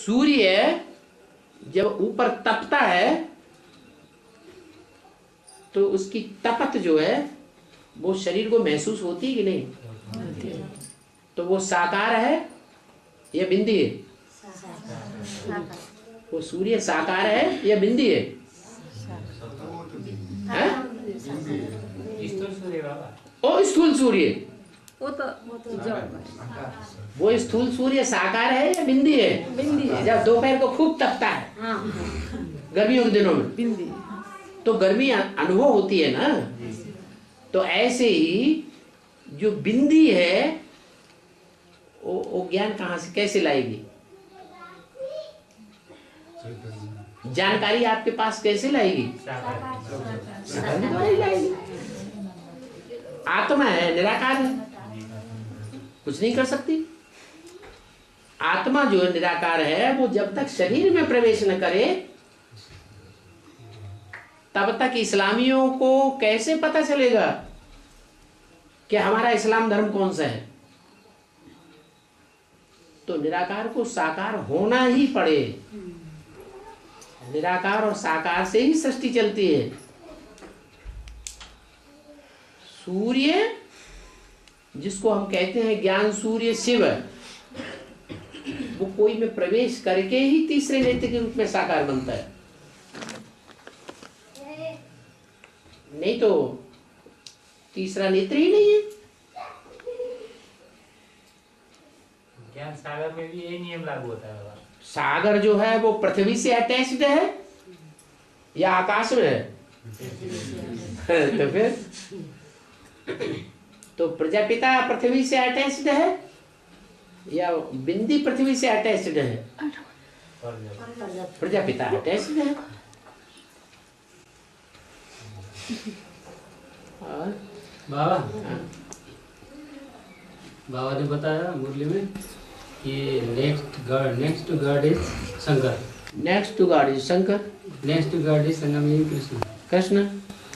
सूर्य जब ऊपर तपता है तो उसकी तपत जो है वो शरीर को महसूस होती है कि नहीं? तो वो साकार है या बिंदी है? वो सूर्य साकार है या बिंदी है? ओ स्थूल सूर्य, वो स्थूल सूर्य साकार है या बिंदी है? बिंदी है। जब दोपहर को खूब तपता है गर्मियों के दिनों में, बिंदी, तो गर्मी अनुभव होती है ना। तो ऐसे ही जो बिंदी है वो ज्ञान कहाँ से कैसे लाएगी? जानकारी आपके पास कैसे लाएगी? लाएगी। आत्मा है, निराकार है, कुछ नहीं कर सकती। आत्मा जो है निराकार है, वो जब तक शरीर में प्रवेश न करे तब तक इस्लामियों को कैसे पता चलेगा कि हमारा इस्लाम धर्म कौन सा है? तो निराकार को साकार होना ही पड़े। निराकार और साकार से ही सृष्टि चलती है। सूर्य जिसको हम कहते हैं ज्ञान सूर्य शिव, वो कोई में प्रवेश करके ही तीसरे नेत्र के रूप में साकार बनता है, नहीं तो तीसरा नेत्र ही नहीं है। ज्ञान सागर में भी यही नियम लागू होता है। सागर जो है वो पृथ्वी से अटैच्ड है या आकाश में है? तो फिर तो प्रजापिता पृथ्वी से अटैच्ड है या बिंदी पृथ्वी से अटैच्ड है? प्रजापिता अटैच्ड है। और बाबा ने बताया मुरली में कि next to God is Shankar. Next to God is Shankar. Next to God is Sangam Krishna. Krishna.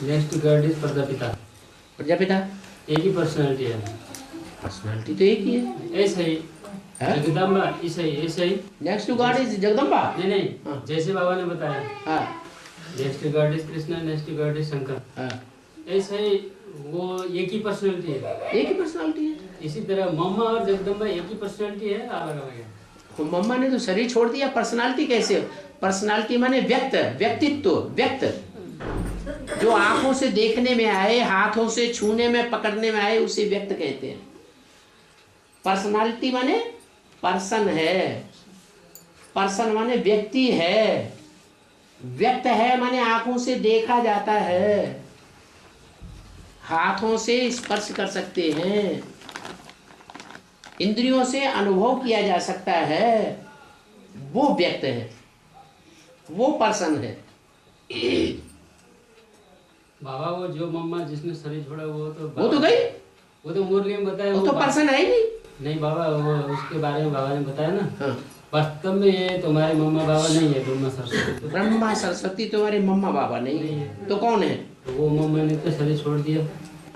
Next to God is Prajapita. Prajapita एक ही पर्सनालिटी है। पर्सनालिटी तो एक ही है। ऐसे ही जगदम्बा, ऐसे ही next to God is Jagdamba. नहीं हाँ। जैसे बाबा ने बताया। हाँ। Next to God is Krishna, next to God is Shankar. हाँ। ऐसे ही वो एक ही पर्सनालिटी है। एक ही पर्सनालिटी है। इसी तरह मम्मा और जगदम्बा एक ही पर्सनालिटी है, अलग अलग है। तो मम्मा ने तो शरीर छोड़ दिया, पर्सनालिटी कैसे? पर्सनालिटी माने व्यक्त, व्यक्तित्व, व्यक्त जो आंखों से देखने में आए, हाथों से छूने में, पकड़ने में आए, उसे व्यक्त कहते हैं। पर्सनालिटी माने पर्सन है, पर्सन माने व्यक्ति है, व्यक्त है माने आंखों से देखा जाता है, हाथों से स्पर्श कर सकते हैं, इंद्रियों से अनुभव किया जा सकता है, वो व्यक्त है, वो पर्सन है। बाबा वो जो मम्मा जिसने शरीर छोड़ा वो तो गई, वो तो मुरली में बताया, वो तो पर्सन है ही नहीं बाबा, वो उसके बारे में बाबा ने बताया ना। हाँ। वास्तव में ये तुम्हारे मम्मा बाबा नहीं है, ब्रह्मा सरस्वती। ब्रह्मा सरस्वती तुम्हारे मम्मा बाबा नहीं है तो कौन है? तो वो मम्मा ने तो शरीर छोड़ दिया।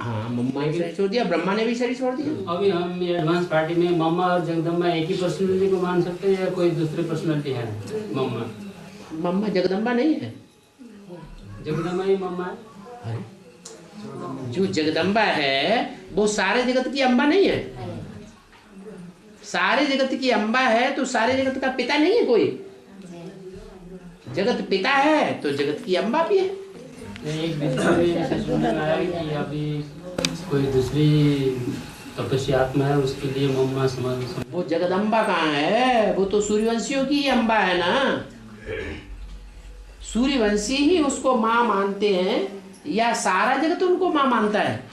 हाँ, मम्मा ने शरीर छोड़ दिया, ब्रह्मा ने भी शरीर छोड़ दिया। अभी हम एडवांस पार्टी में मम्मा और जगदम्बा एक ही पर्सनालिटी को मान सकते हैं या कोई दूसरी पर्सनालिटी है? मम्मा जगदम्बा नहीं है, जगदम्बा ही मम्मा है। जो जगदम्बा है वो सारे जगत की अम्बा नहीं है। सारे जगत की अम्बा है तो सारे जगत का पिता नहीं है कोई। जगत पिता है तो जगत की अम्बा भी है। एक सुनने में आया कि अभी कोई दूसरी तपस्या आत्मा है, उसके लिए मम्मा समझ। वो जगदम्बा कहाँ है? वो तो सूर्यवंशियों की अम्बा है ना। सूर्यवंशी ही उसको माँ मानते हैं या सारा जगत उनको माँ मानता है?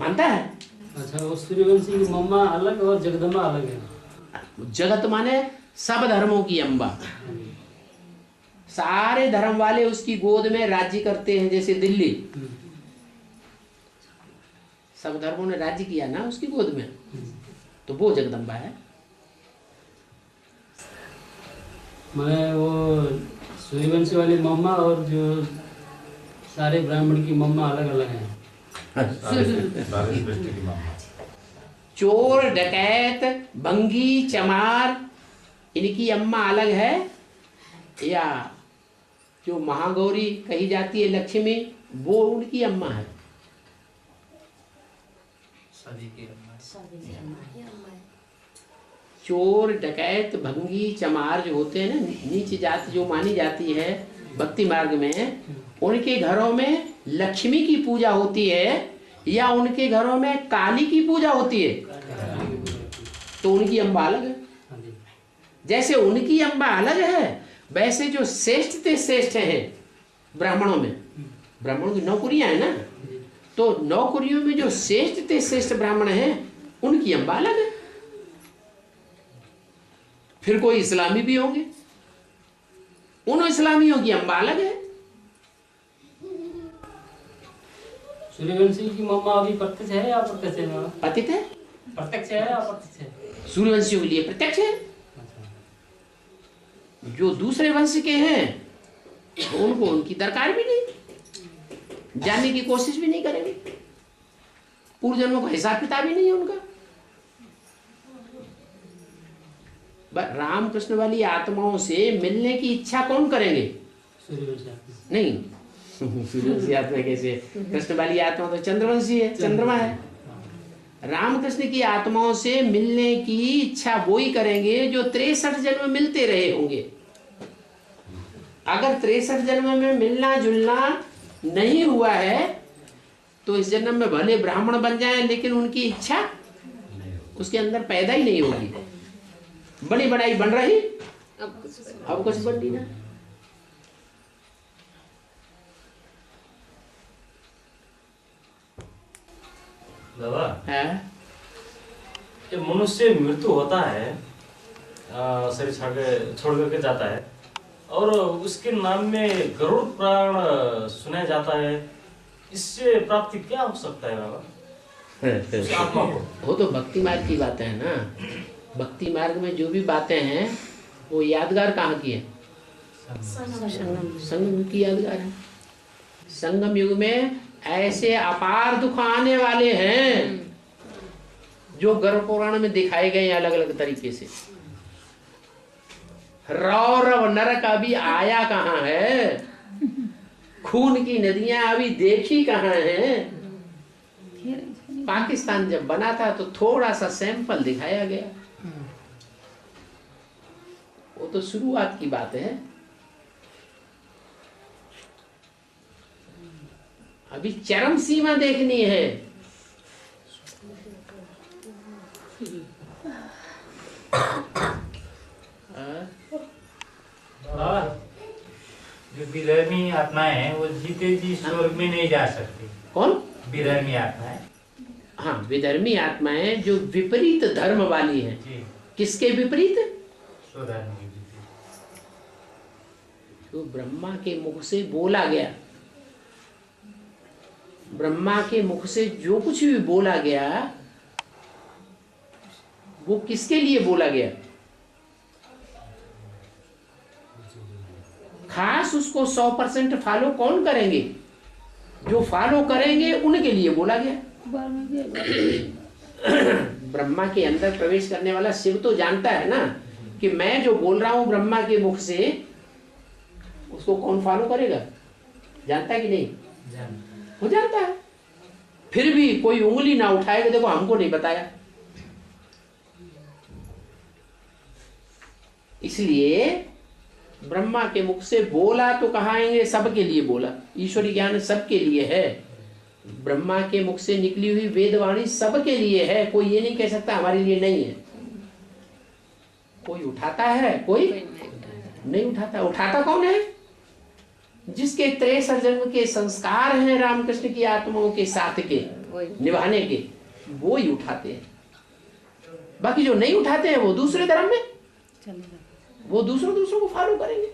मानता है? अच्छा, वो सूर्यवंशी की मम्मा अलग और जगदम्बा अलग है। जगत माने सब धर्मों की अम्बा। सारे धर्म वाले उसकी गोद में राज्य करते हैं, जैसे दिल्ली सब धर्मों ने राज्य किया ना उसकी गोद में, तो वो जगदम्बा है। मैं वो सूर्यवंशी वाली मम्मा और जो सारे ब्राह्मण की मम्मा अलग अलग हैं। चोर, डकैत, भंगी, चमार, इनकी अम्मा अलग है, या जो महागौरी कही जाती है लक्ष्मी, वो उनकी अम्मा है? सभी की अम्मा। चोर, डकैत, भंगी, चमार जो होते हैं ना, नीच जाति जो मानी जाती है भक्ति मार्ग में, उनके घरों में लक्ष्मी की पूजा होती है या उनके घरों में काली की पूजा होती है? तो उनकी अम्बा अलग है। जैसे उनकी अम्बा अलग है, वैसे जो श्रेष्ठ से श्रेष्ठ हैं ब्राह्मणों में, ब्राह्मणों की 9 कुरियां है ना, तो 9 कुरियों में जो श्रेष्ठ से श्रेष्ठ ब्राह्मण हैं उनकी अम्बा अलग है। फिर कोई इस्लामी भी होंगे, उन इस्लामियों की अम्बा अलग है। सूर्यवंशी की मम्मा अभी प्रत्यक्ष है या अप्रत्यक्ष है? पतित है। प्रत्यक्ष है या अप्रत्यक्ष है? सूर्यवंशियों के लिए प्रत्यक्ष है। जो दूसरे वंश के हैं उनको उनकी दरकार भी नहीं, जानने की कोशिश भी नहीं करेंगे, पूर्व जन्मों का हिसाब किताब ही नहीं है उनका। रामकृष्ण वाली आत्माओं से मिलने की इच्छा कौन करेंगे? नहीं, सूर्यवंशी आत्मा कैसे? कृष्ण वाली आत्मा तो चंद्रवंशी है, चंद्रमा है। रामकृष्ण की आत्माओं से मिलने की इच्छा वो ही करेंगे जो 63 जन्म मिलते रहे होंगे। अगर 63 जन्म में मिलना जुलना नहीं हुआ है तो इस जन्म में भले ब्राह्मण बन जाएं, लेकिन उनकी इच्छा उसके अंदर पैदा ही नहीं होगी। बड़ी बड़ाई बन रही, अब कुछ बन नहीं ना। बाबा, है ये मनुष्य मृत्यु होता है, शरीर छोड़ करके जाता है, और उसके नाम में गरुड़ पुराण सुना जाता है। इससे प्राप्ति क्या हो सकता है बाबा उस आत्मा को? वो तो भक्ति मार्ग की बातें है ना। भक्ति मार्ग में जो भी बातें हैं वो यादगार कहाँ की है? संगम युग की यादगार है। संगम युग में ऐसे अपार दुख आने वाले हैं जो गर्भ पुराण में दिखाए गए हैं अलग अलग तरीके से। रौरव नरक अभी आया कहाँ है? खून की नदियां अभी देखी कहाँ हैं? पाकिस्तान जब बना था तो थोड़ा सा सैंपल दिखाया गया, वो तो शुरुआत की बात है। अभी चरम सीमा देखनी है। बाबा, जो विधर्मी आत्माएं हैं वो जीते जी स्वर्ग में नहीं जा सकती। कौन? विधर्मी आत्माएं। हाँ, विधर्मी आत्माएं जो विपरीत धर्म वाली हैं। जी। किसके विपरीत? स्वधर्म की। जो ब्रह्मा के मुख से बोला गया, ब्रह्मा के मुख से जो कुछ भी बोला गया वो किसके लिए बोला गया? खास उसको 100% फॉलो कौन करेंगे? जो फॉलो करेंगे उनके लिए बोला गया। ब्रह्मा के अंदर प्रवेश करने वाला शिव तो जानता है ना कि मैं जो बोल रहा हूं ब्रह्मा के मुख से, उसको कौन फॉलो करेगा? जानता है कि नहीं? वो जानता है। फिर भी कोई उंगली ना उठाएगा, देखो हमको नहीं बताया। इसलिए ब्रह्मा के मुख से बोला तो कहाएंगे सबके लिए बोला। ईश्वरी ज्ञान सबके लिए है। ब्रह्मा के मुख से निकली हुई वेदवाणी सबके लिए है। कोई ये नहीं कह सकता हमारे लिए नहीं है। कोई उठाता है, कोई नहीं उठाता। उठाता कौन है? जिसके 63 जन्म के संस्कार हैं रामकृष्ण की आत्माओं के साथ के निभाने के, वो ही उठाते हैं। बाकी जो नहीं उठाते हैं वो दूसरे धर्म में, वो दूसरों को फॉलो करेंगे।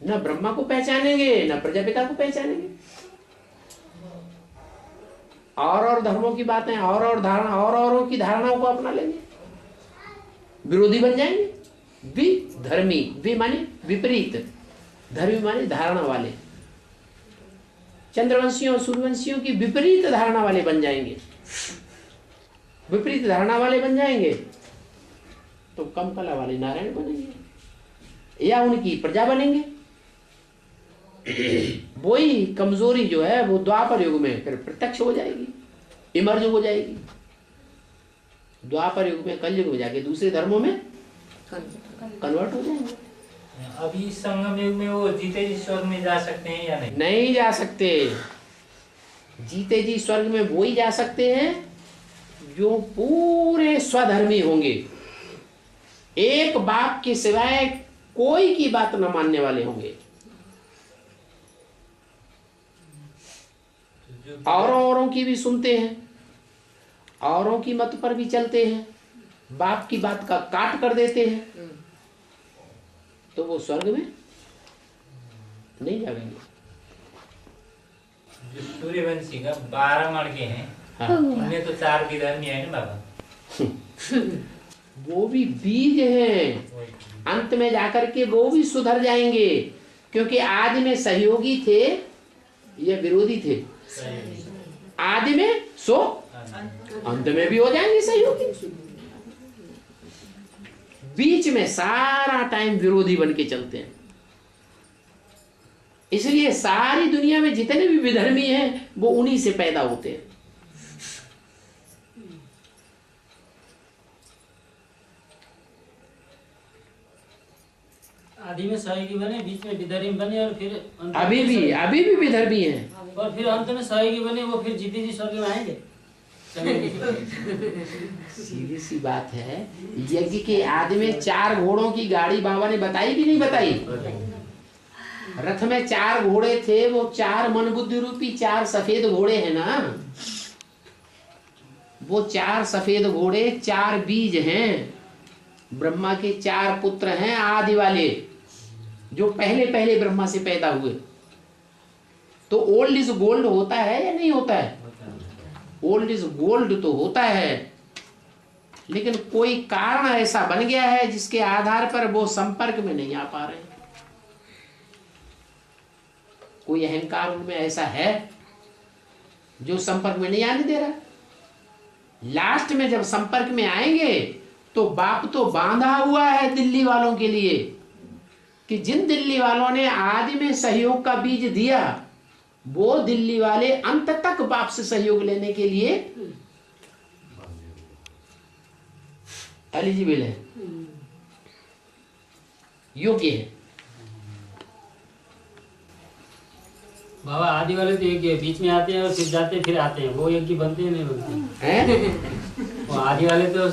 न ब्रह्मा को पहचानेंगे, न प्रजापिता को पहचानेंगे। और धर्मों की बातें, और धारणा, औरों की धारणाओं को अपना लेंगे, विरोधी बन जाएंगे। विधर्मी, वि माने विपरीत, धर्मी माने धारणा वाले। चंद्रवंशियों सूर्यवंशियों की विपरीत धारणा वाले बन जाएंगे। विपरीत धारणा वाले बन जाएंगे तो कम कला वाले नारायण बनेंगे या उनकी प्रजा बनेंगे। वही कमजोरी जो है वो द्वापर युग में फिर प्रत्यक्ष हो जाएगी, इमर्ज हो जाएगी। द्वापर युग में, कलयुग में जाके दूसरे धर्मों में कन्वर्ट हो जाएंगे। अभी संगम युग में वो जीते जी स्वर्ग में जा सकते हैं या नहीं? नहीं जा सकते। जीते जी स्वर्ग में वो ही जा सकते हैं जो पूरे स्वधर्मी होंगे, एक बाप के सिवाय कोई की बात न मानने वाले होंगे, औरों की भी सुनते हैं, औरों की मत पर भी चलते हैं, बाप की बात का काट कर देते हैं, तो वो स्वर्ग में नहीं जाएंगे। जो सूर्यवंशी का 12 मणके हैं, हाँ। उनमें तो 4 विधर्मी है ना बाबा। वो भी बीज हैं, अंत में जाकर के वो भी सुधर जाएंगे, क्योंकि आदि में सहयोगी थे या विरोधी थे। आदि में सो अंत में भी हो जाएंगे सहयोगी। बीच में सारा टाइम विरोधी बन के चलते हैं। इसलिए सारी दुनिया में जितने भी विधर्मी हैं वो उन्हीं से पैदा होते हैं। आदि में सहयोगी बने, बीच में विधर्मी बने और फिर अभी भी विधर्मी हैं और फिर अंत में सहयोगी बने, वो फिर जीते जी स्वर्ग में आएंगे। सीधी सी बात है, यज्ञ के आदि में 4 घोड़ों की गाड़ी बाबा ने बताई कि नहीं बताई? रथ में 4 घोड़े थे, वो 4 मन बुद्धि रूपी 4 सफेद घोड़े हैं ना। वो 4 सफेद घोड़े 4 बीज हैं, ब्रह्मा के 4 पुत्र हैं आदि वाले, जो पहले पहले ब्रह्मा से पैदा हुए। तो ओल्ड इज गोल्ड होता है या नहीं होता है? ओल्ड इज गोल्ड तो होता है, लेकिन कोई कारण ऐसा बन गया है जिसके आधार पर वो संपर्क में नहीं आ पा रहे। कोई अहंकार उनमें ऐसा है जो संपर्क में नहीं आने दे रहा। लास्ट में जब संपर्क में आएंगे तो बाप तो बांधा हुआ है दिल्ली वालों के लिए कि जिन दिल्ली वालों ने आदि में सहयोग का बीज दिया, वो दिल्ली वाले अंत तक बाप से सहयोग लेने के लिए एलिजिबल है, योग्य है। बाबा आदि वाले तो एक बीच में आते हैं और फिर जाते हैं फिर आते हैं, वो एक ही बनते हैं नहीं बनते हैं? वो आदि वाले तो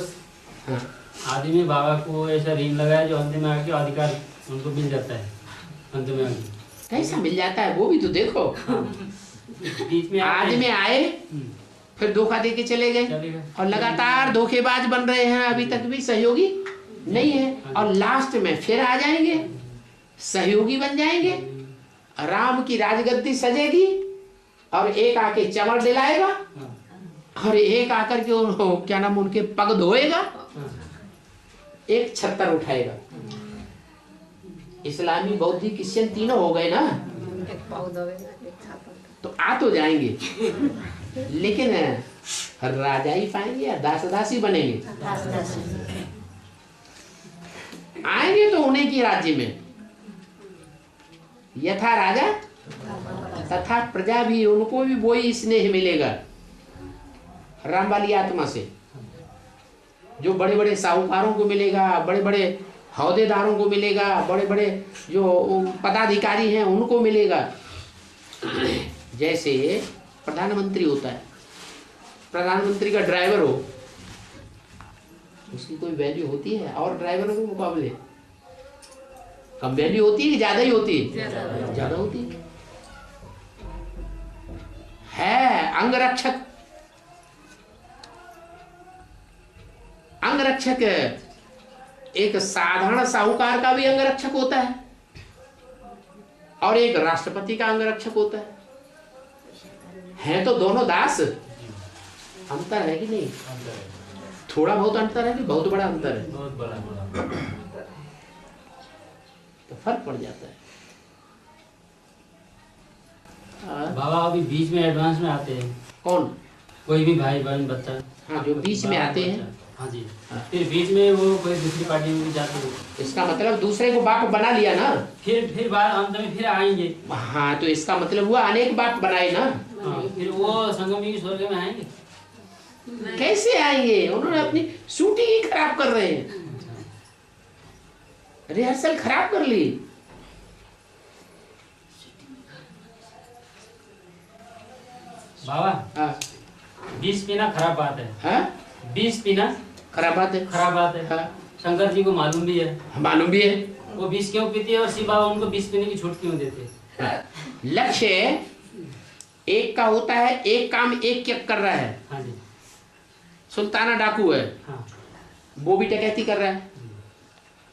हाँ। आदि में बाबा को ऐसा रीन लगाया जो अंत में आके अधिकार उनको मिल जाता है। अंत में आगे कैसा मिल जाता है वो भी तो देखो। बीच में आदि में आए फिर धोखा दे के चले गए और लगातार धोखेबाज बन रहे हैं, अभी तक भी सहयोगी नहीं है, और लास्ट में फिर आ जाएंगे, सहयोगी बन जाएंगे। राम की राजगद्दी सजेगी और एक आके चमड़ दिलाएगा और एक आकर के क्या नाम उनके पग धोएगा, एक छत्तर उठाएगा। इस्लामी, बौद्धिक, क्रिश्चियन तीनों हो गए ना, तो आ तो जाएंगे, लेकिन राजा ही पाएंगे या दास-दासी बनेंगे? आएंगे तो उन्हीं की राज्य में, यथा राजा तथा प्रजा भी, उनको भी वही स्नेह मिलेगा राम वाली आत्मा से, जो बड़े बड़े साहूकारों को मिलेगा, बड़े बड़े हौदेदारों को मिलेगा, बड़े बड़े जो पदाधिकारी हैं उनको मिलेगा। जैसे प्रधानमंत्री होता है, प्रधानमंत्री का ड्राइवर हो, उसकी कोई वैल्यू होती है और ड्राइवरों के मुकाबले? कम वैल्यू होती है कि ज्यादा ही होती है? ज्यादा होती है। अंगरक्षक, अंगरक्षक एक साधारण साहूकार का भी अंगरक्षक होता है और एक राष्ट्रपति का अंगरक्षक होता है तो दोनों दास। अंतर है कि नहीं? थोड़ा बहुत अंतर है कि बहुत बड़ा अंतर है? बहुत बड़ा। तो फर्क पड़ जाता है। बाबा अभी बीच में एडवांस में आते हैं। कौन? कोई भी भाई बहन बच्चा, हाँ, जो बीच में आते हैं। हाँ जी, हाँ। फिर बीच में वो कोई दूसरी पार्टी में भी जाते हैं, इसका मतलब दूसरे को बाप बना लिया ना। फिर बाद अंत में फिर आएंगे। हाँ, तो इसका मतलब हुआ अनेक बाप बनाए ना। हाँ, फिर वो संगम युगी स्वर्ग में आएंगे। कैसे आएंगे? उन्होंने अपनी शूटिंग ही खराब कर रहे हैं, रिहर्सल खराब कर ली। बाबा, हाँ, विष पीना खराब बात है। हाँ, विष पीना खराब बात है। खराब बात है। हाँ, शंकर जी को मालूम भी है, मालूम भी है। वो विष क्यों पीते हैं और शिव बाबा उनको विष पीने की छूट क्यों देते हैं? लक्ष्य एक का होता है, एक काम एक क्या कर रहा है। हाँ जी, सुल्ताना डाकू है, हाँ, वो भी डकैती कर रहा है,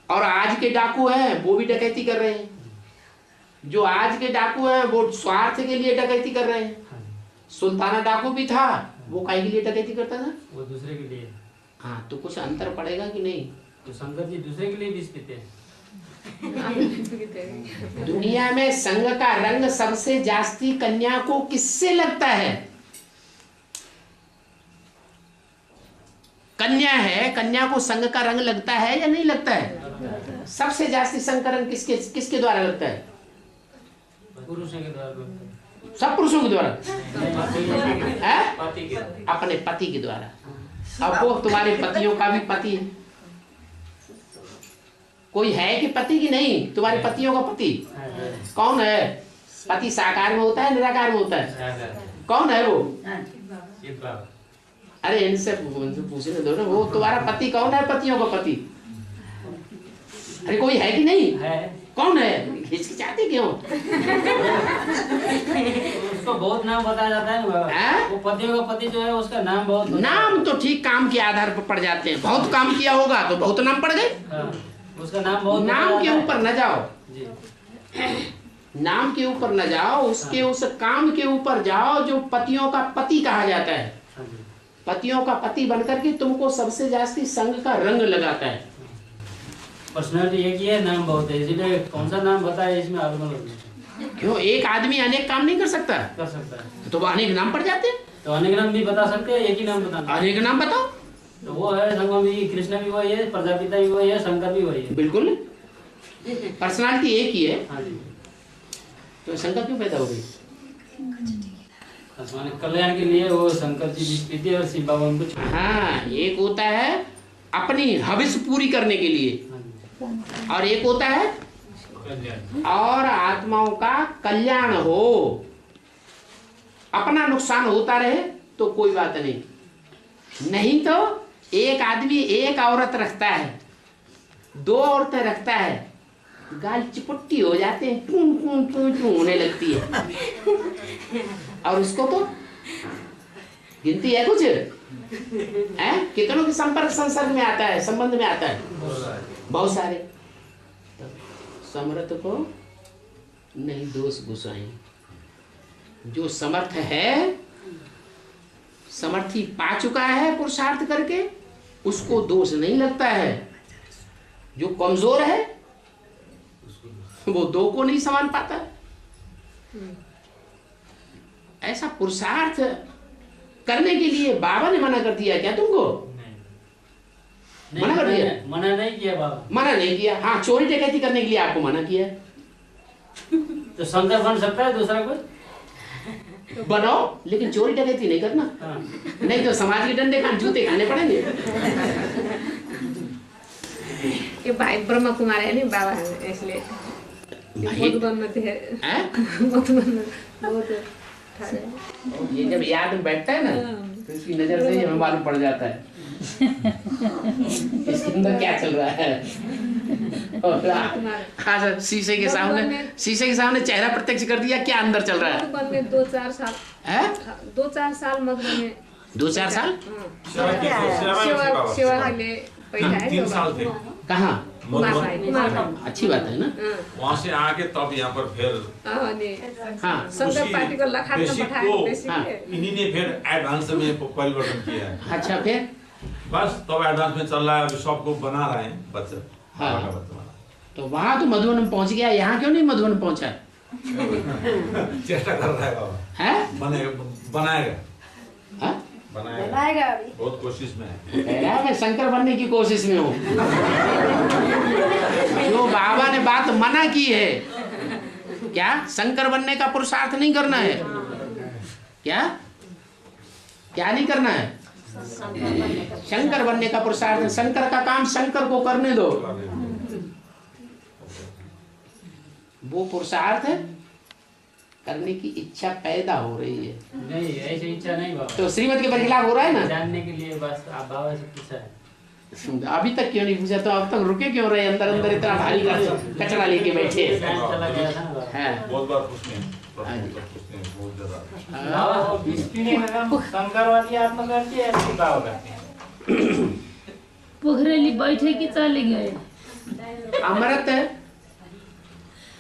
और आज के डाकू हैं वो भी डकैती कर रहे हैं। जो आज के डाकू हैं वो स्वार्थ के लिए डकैती कर रहे हैं। हाँ जी। सुल्ताना डाकू भी था, वो काहे के लिए डकैती करता था? वो दूसरे के लिए। हाँ, तो कुछ अंतर पड़ेगा कि नहीं? तो शंकर जी दूसरे के लिए विष पीते हैं। दुनिया में संग का रंग सबसे जास्ती कन्या को किससे लगता है? कन्या है, कन्या को संग का रंग लगता है या नहीं लगता है? सबसे जास्ती संग का रंग किसके द्वारा लगता है? पुरुषों के द्वारा। सब पुरुषों के द्वारा है? पति के। अपने पति के द्वारा। अब वो तुम्हारे पतियों का भी पति है, कोई है कि पति की नहीं? तुम्हारे पतियों का पति कौन है? पति साकार में होता है, निराकार में होता है? कौन है वो? शिव बाबा। अरे इनसे पूछने दो ना, वो तुम्हारा पति कौन है? पतियों का पति अरे कोई है कि नहीं है? कौन है? हिचकिचाते क्यों? उसको बहुत नाम बताया जाता है ना बाबा। वो पतियों का पति जो है उसका नाम बहुत नाम तो ठीक काम के आधार पर पड़ जाते हैं। बहुत काम किया होगा तो बहुत नाम पड़ गए। हाँ, उसका नाम बहुत नाम के ऊपर न जाओ जी। नाम के ऊपर न जाओ, उसके उस काम के ऊपर जाओ जो पतियों का पति कहा जाता है। हाँ जी। पतियों का पति बनकर के तुमको सबसे जास्ती संग का रंग लगाता है। पर्सनालिटी एक ही है, नाम बहुत है, इसीलिए कौन सा नाम बताए इसमें आगमन क्यों? एक आदमी अनेक काम नहीं कर सकता, कर सकता है। तो वो अनेक नाम पड़ जाते हैं। तो अनेक नाम भी बता सकते हैं, एक ही नाम बताना। अनेक नाम बताओ। तो वो है संगम युगी, कृष्ण भी वही है, प्रजापिता भी वही है, शंकर भी वही है। बिल्कुल, पर्सनालिटी एक ही है, हाँ जी। तो शंका क्यों पैदा हो गई? आसमान कल्याण के लिए वो शंकर जी विष पीते हैं और शिव बाबा उनको हाँ, एक होता है अपनी हविस पूरी करने के लिए, और एक होता है और आत्माओं का कल्याण हो। अपना नुकसान होता रहे तो कोई बात नहीं, नहीं तो एक आदमी एक औरत रखता है, दो औरतें रखता है, गाल चिपट्टी हो जाते हैं, टूं टूं टूं टूं होने लगती है, और उसको तो गिनती है कुछ है? कितनों के संसर्ग में आता है, संबंध में आता है, बहुत सारे। तो समर्थ को नहीं दोष गुसाई। जो समर्थ है, समर्थी पा चुका है पुरुषार्थ करके, उसको दोष नहीं लगता है। जो कमजोर है वो दो को नहीं समान पाता। ऐसा पुरुषार्थ करने के लिए बाबा ने मना कर दिया क्या तुमको? मना कर दिया? मना नहीं किया बाबा। मना नहीं किया। हाँ, चोरी डकैती करने के लिए आपको मना किया। तो शंकर बन सकता है दूसरा कोई? बनाओ, लेकिन चोरी डकैती नहीं करना। हाँ। नहीं तो समाज के डंडे जूते खाने पड़ेंगे। ये भाई ब्रह्म कुमार है नहीं बाबा है, इसलिए मधुबन में थे। मधुबन में बहुत ये जब याद में बैठता है ना तो इसकी नजर से हमें मालूम पड़ जाता है इसके अंदर क्या चल रहा है। हाँ सर, शीशे के सामने चेहरा प्रत्यक्ष कर दिया, क्या अंदर चल रहा है? मधुबन में 2-4 साल है? 2-4 साल मधुबन में 2-4 साल सेवा के लिए पैसा है। 3 साल थे। कहाँ? कुमार भाई। अच्छी बात है ना। वहाँ से आके तब यहाँ पर फिर हाँ, संघ पार्टी को लखा में बेसिक बैठाया, को बेसिक है। इन्हीं ने फिर एडवांस में परिवर्तन किया है। अच्छा, फिर बस तब एडवांस में चल रहा है, अभी सबको बना रहे हैं बच्चा। हाँ। बाबा का बच्चा तो वहाँ तो मधुबन में पहुँच गया, यहाँ क्यों नहीं मधुबन पहुँचा? चेष्टा कर रहा है बाबा, है? बनाएगा हाँ? बनाएगा अभी, बहुत कोशिश में है। कह रहा है मैं शंकर बनने की कोशिश में हूँ। जो बाबा ने बात मना की है, क्या शंकर बनने का पुरुषार्थ नहीं करना है? क्या क्या नहीं करना है? शंकर बनने का पुरुषार्थ। शंकर का काम शंकर को करने दो। वो पुरुषार्थ करने की इच्छा पैदा हो रही है। नहीं, ऐसी इच्छा नहीं बाबा। तो श्रीमत के बरखिलाफ हो रहा है ना? जानने के लिए बस आप बाबा से पूछा है। अभी तक क्यों नहीं पूछा? तो अब तक रुके क्यों रहे? अंदर अंदर इतना भारी कचरा लेके बैठे। चला गया था ना बाबा। हाँ। बहुत बार पूछते हैं, बहुत ज्यादा। बाबा विष्णु का काम शंकरवादी आत्मा करती है, ऐसी बाबा करते हैं। पोखरेली बैठे कि चले गए। अमृत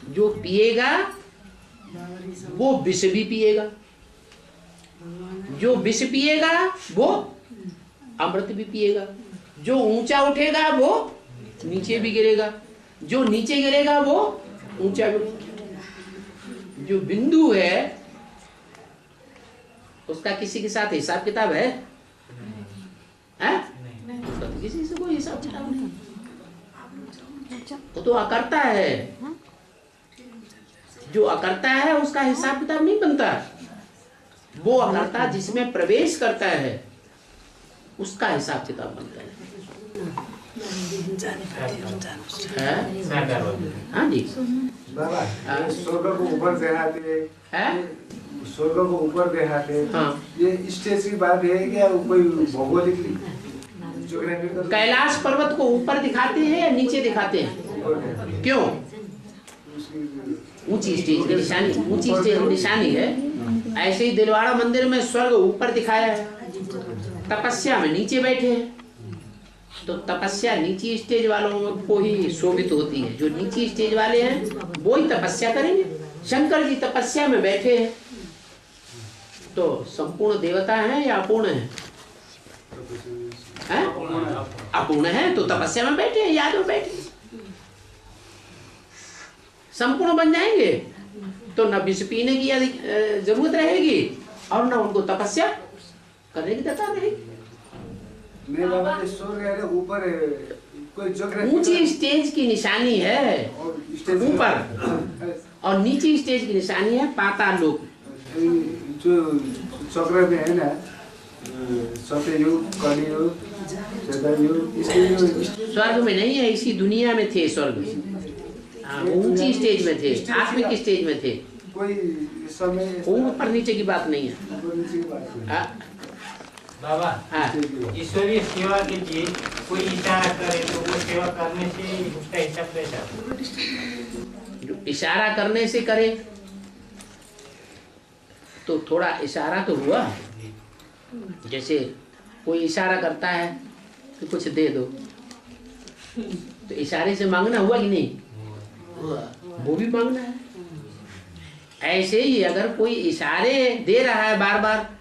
जो पिएगा वो विष भी पिएगा, जो विष पिएगा वो अमृत भी पिएगा, जो ऊंचा उठेगा वो नीचे भी गिरेगा, जो नीचे गिरेगा वो ऊंचा भी। जो बिंदु है उसका किसी के साथ हिसाब किताब है? हैं? उसका तो किसी से कोई हिसाब किताब नहीं। वो तो अकर्ता है। जो अकर्ता है उसका हिसाब किताब नहीं बनता। वो अकर्ता जिसमें प्रवेश करता है उसका हिसाब किताब बनता है। हाँ जी बाबा, स्वर्ग को ऊपर देखाते है, स्वर्ग को ऊपर देखाते। हाँ। ये स्टेज की बात है क्या कोई भौगोलिक कैलाश पर्वत को ऊपर दिखाते हैं या नीचे दिखाते हैं? क्यों? ऊंची स्टेज की निशानी, ऊंची स्टेज की निशानी है। ऐसे ही दिलवाड़ा मंदिर में स्वर्ग ऊपर दिखाया है, तपस्या में नीचे बैठे हैं। तो तपस्या नीची स्टेज वालों को ही शोभित होती है। जो नीची स्टेज वाले हैं वो ही तपस्या करेंगे। शंकर जी तपस्या में बैठे हैं, तो संपूर्ण देवता हैं या अपूर्ण हैं? अपूर्ण है तो तपस्या में बैठे हैं, याद में बैठे। संपूर्ण बन जाएंगे तो न विष पीने की जरूरत रहेगी और न उनको तपस्या करने की दरकार रहेगी। नहीं बाबा, स्वर्ग ऊपर कोई ऊंची स्टेज की निशानी है ऊपर, और नीची स्टेज की निशानी है पाताल लोक। जो चक्र में है ना, सतयुग, कलियुग, त्रेतायुग, इसके स्वर्ग में नहीं है, इसी दुनिया में थे स्वर्ग। ऊंची स्टेज में थे, आत्मिक स्टेज में थे। कोई समय ऊपर नीचे की बात नहीं है। बाबा, ईश्वरीय सेवा के लिए कोई इशारा करे तो वो सेवा करने से उसका हिसाब कैसा? जो इशारा करने से करे तो थोड़ा इशारा तो हुआ। जैसे कोई इशारा करता है कि कुछ दे दो, तो इशारे से मांगना हुआ कि नहीं? वो भी मांगना है। ऐसे ही अगर कोई इशारे दे रहा है बार बार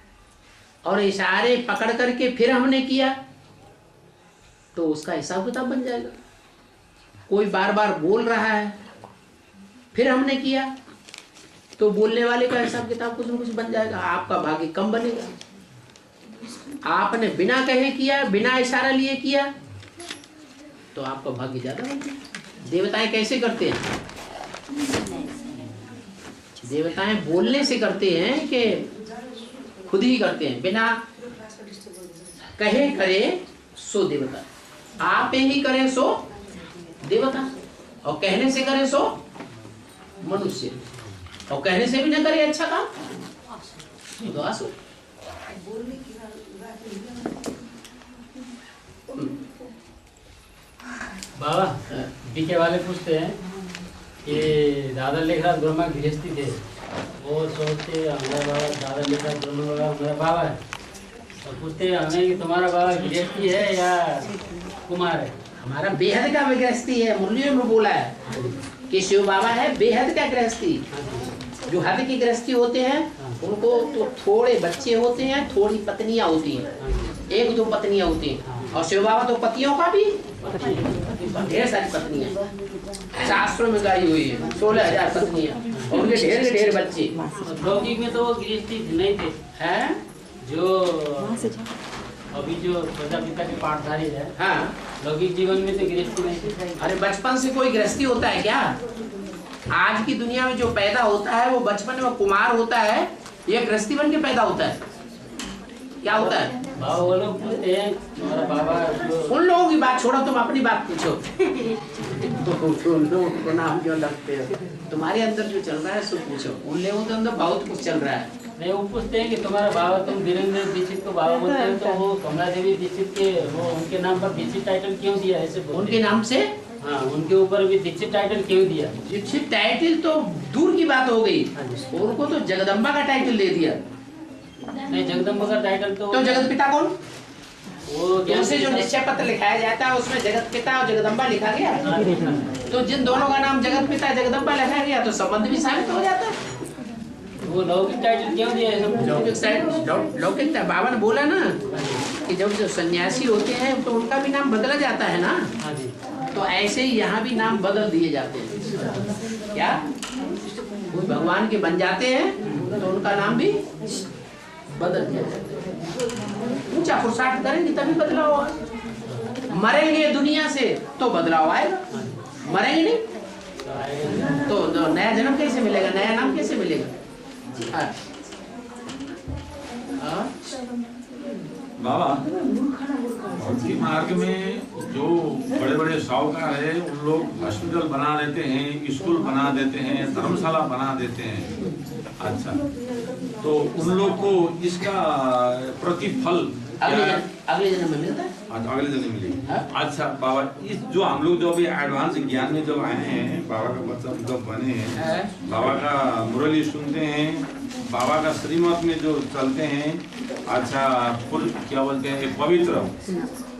और इशारे पकड़ करके फिर हमने किया तो उसका हिसाब किताब बन जाएगा। कोई बार बार बोल रहा है फिर हमने किया तो बोलने वाले का हिसाब किताब कुछ न कुछ बन जाएगा। आपका भाग्य कम बनेगा। आपने बिना कहे किया, बिना इशारा लिए किया तो आपका भाग्य ज्यादा बनेगा। देवताएं कैसे करते हैं? देवताएं बोलने से करते हैं कि खुद ही करते हैं। बिना कहे करे सो देवता, आप ही करे सो देवता, और कहने से करे सो मनुष्य, और कहने से भी ना करे अच्छा काम तो आसो। बाबा, बीके वाले पूछते हैं कि दादा लेखराज ब्रह्मा गृहस्थी थे, वो सोचते हमारा बाबा दादा लेखराज ब्रह्मा बाबा हमारा बाबा है, और पूछते हैं हमें कि तुम्हारा बाबा गृहस्थी है या कुमार है? हमारा बेहद का गृहस्थी है। मुरलियों में बोला है कि शिव बाबा है बेहद का गृहस्थी। जो हद की गृहस्थी होते हैं उनको तो थोड़े बच्चे होते हैं, थोड़ी पत्नियां होती हैं, एक दो पत्नियां होती हैं। और शिव बाबा तो पतियों का भी ढेर सारी पत्नियां, शास्त्रों में गाई हुई है 16,000 पत्नियां, और उनके ढेर ढेर बच्चे। लौकिक में तो वो गृहस्थी नहीं थे, हैं? जो अभी जो प्रजापिता के पाठधारी है, हाँ, लौकिक जीवन में तो गृहस्थी नहीं। अरे बचपन से कोई गृहस्थी होता है क्या? आज की दुनिया में जो पैदा होता है वो बचपन में कुमार होता है, ये गृहस्थी बन के पैदा होता है। क्या होता है? बाबा वो लोग पूछते हैं, हमारा बाबा जो उन लोगों की बात छोड़ो, तुम अपनी बात पूछो। उन लोगों को नाम क्यों लगते हो? तुम्हारे अंदर जो चल रहा है सो पूछो। उन लोगों के अंदर बहुत कुछ चल रहा है। नहीं, वो पूछते हैं कि तुम्हारा बाबा, तुम वीरेंद्र दीक्षित को बाबा बोलते हो, तो वो कमला देवी दीक्षित के वो उनके नाम पर दीक्षित टाइटल क्यों दिया? ऐसे बोलते उनके नाम से? हाँ, उनके ऊपर भी दीक्षित टाइटल क्यों दिया? दीक्षित टाइटल तो दूर की बात हो गई, उनको तो जगदम्बा का टाइटल दे दिया। नहीं, जगदम्बा का टाइटल तो जगत पिता कौन? वो उनसे जो निश्चय पत्र लिखाया जाता है उसमें जगत पिता और जगदम्बा लिखा गया। तो जिन दोनों का नाम जगत पिता जगदम्बा लिखा गया तो संबंध भी साबित हो जाता है। वो लौकिक टाइटल क्यों दिया है? लौकिक बाबा ने बोला ना कि जब जो सन्यासी होते हैं तो उनका भी नाम बदला जाता है ना, तो ऐसे ही यहाँ भी नाम बदल दिए जाते हैं। क्या कोई भगवान के बन जाते हैं तो उनका नाम भी बदल दिया जाता है। ऊंचा पुरुषार्थ करेंगे तभी बदलाव होगा। मरेंगे दुनिया से तो बदलाव आएगा, मरेंगे नहीं तो नया जन्म कैसे मिलेगा, नया नाम कैसे मिलेगा? बाबा भक्ति मार्ग में जो बड़े बड़े साहूकार है उन लोग हॉस्पिटल बना देते हैं, स्कूल बना देते हैं, धर्मशाला बना देते हैं। अच्छा, तो उन लोग को इसका प्रतिफल अगले जन्म में मिलता है। अगले जन्म में मिलेगा। अच्छा बाबा, इस जो हम लोग जो अभी एडवांस ज्ञान में जब आए हैं, बाबा का मतलब जब बने हैं, बाबा का मुरली सुनते हैं, बाबा का श्रीमत में जो चलते हैं, अच्छा फुल क्या बोलते हैं पवित्र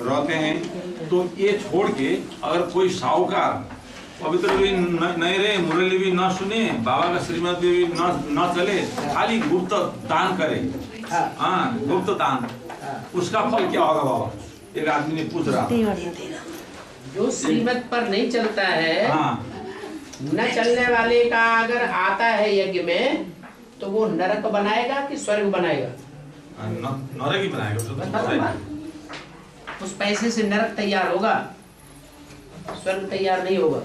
रहते हैं, तो ये छोड़ के अगर कोई साहूकार पवित्र भी नहीं रहे, मुरली भी ना सुने, बाबा का श्रीमत भी ना चले, खाली गुप्त दान करे, हाँ गुप्त दान, उसका फल क्या होगा बाबा? एक आदमी ने पूछ रहा। जो श्रीमत पर नहीं चलता है, हाँ, न चलने वाले का अगर आता है यज्ञ में तो वो नरक बनाएगा कि स्वर्ग बनाएगा? नरक ही बनाएगा। उस पैसे से नरक तैयार होगा, स्वर्ग तैयार नहीं होगा।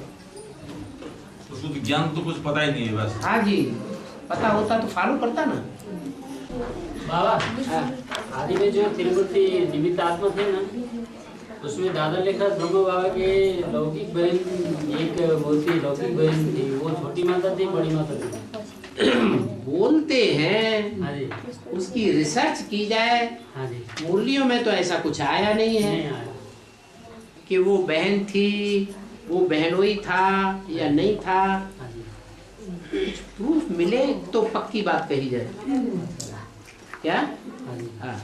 उसको तो ज्ञान तो कुछ पता ही नहीं है बस। हाँ जी, पता होता तो फॉलो करता ना। बाबा आदि में जो तिरुपति निमित्त आत्मा थे ना, उसमें दादा लेखा ब्रह्म बाबा के लौकिक बहन एक बोलती लौकिक बहन थी, वो छोटी माता थी बड़ी माता थी बोलते हैं। हाँ जी, उसकी रिसर्च की जाए। हाँ जी, मुरलियों में तो ऐसा कुछ आया नहीं है नहीं आया कि वो बहन थी, वो बहनोई था या नहीं था। हाँ जी, कुछ प्रूफ मिले तो पक्की बात कही जाए। क्या? हाँ जी। हाँ,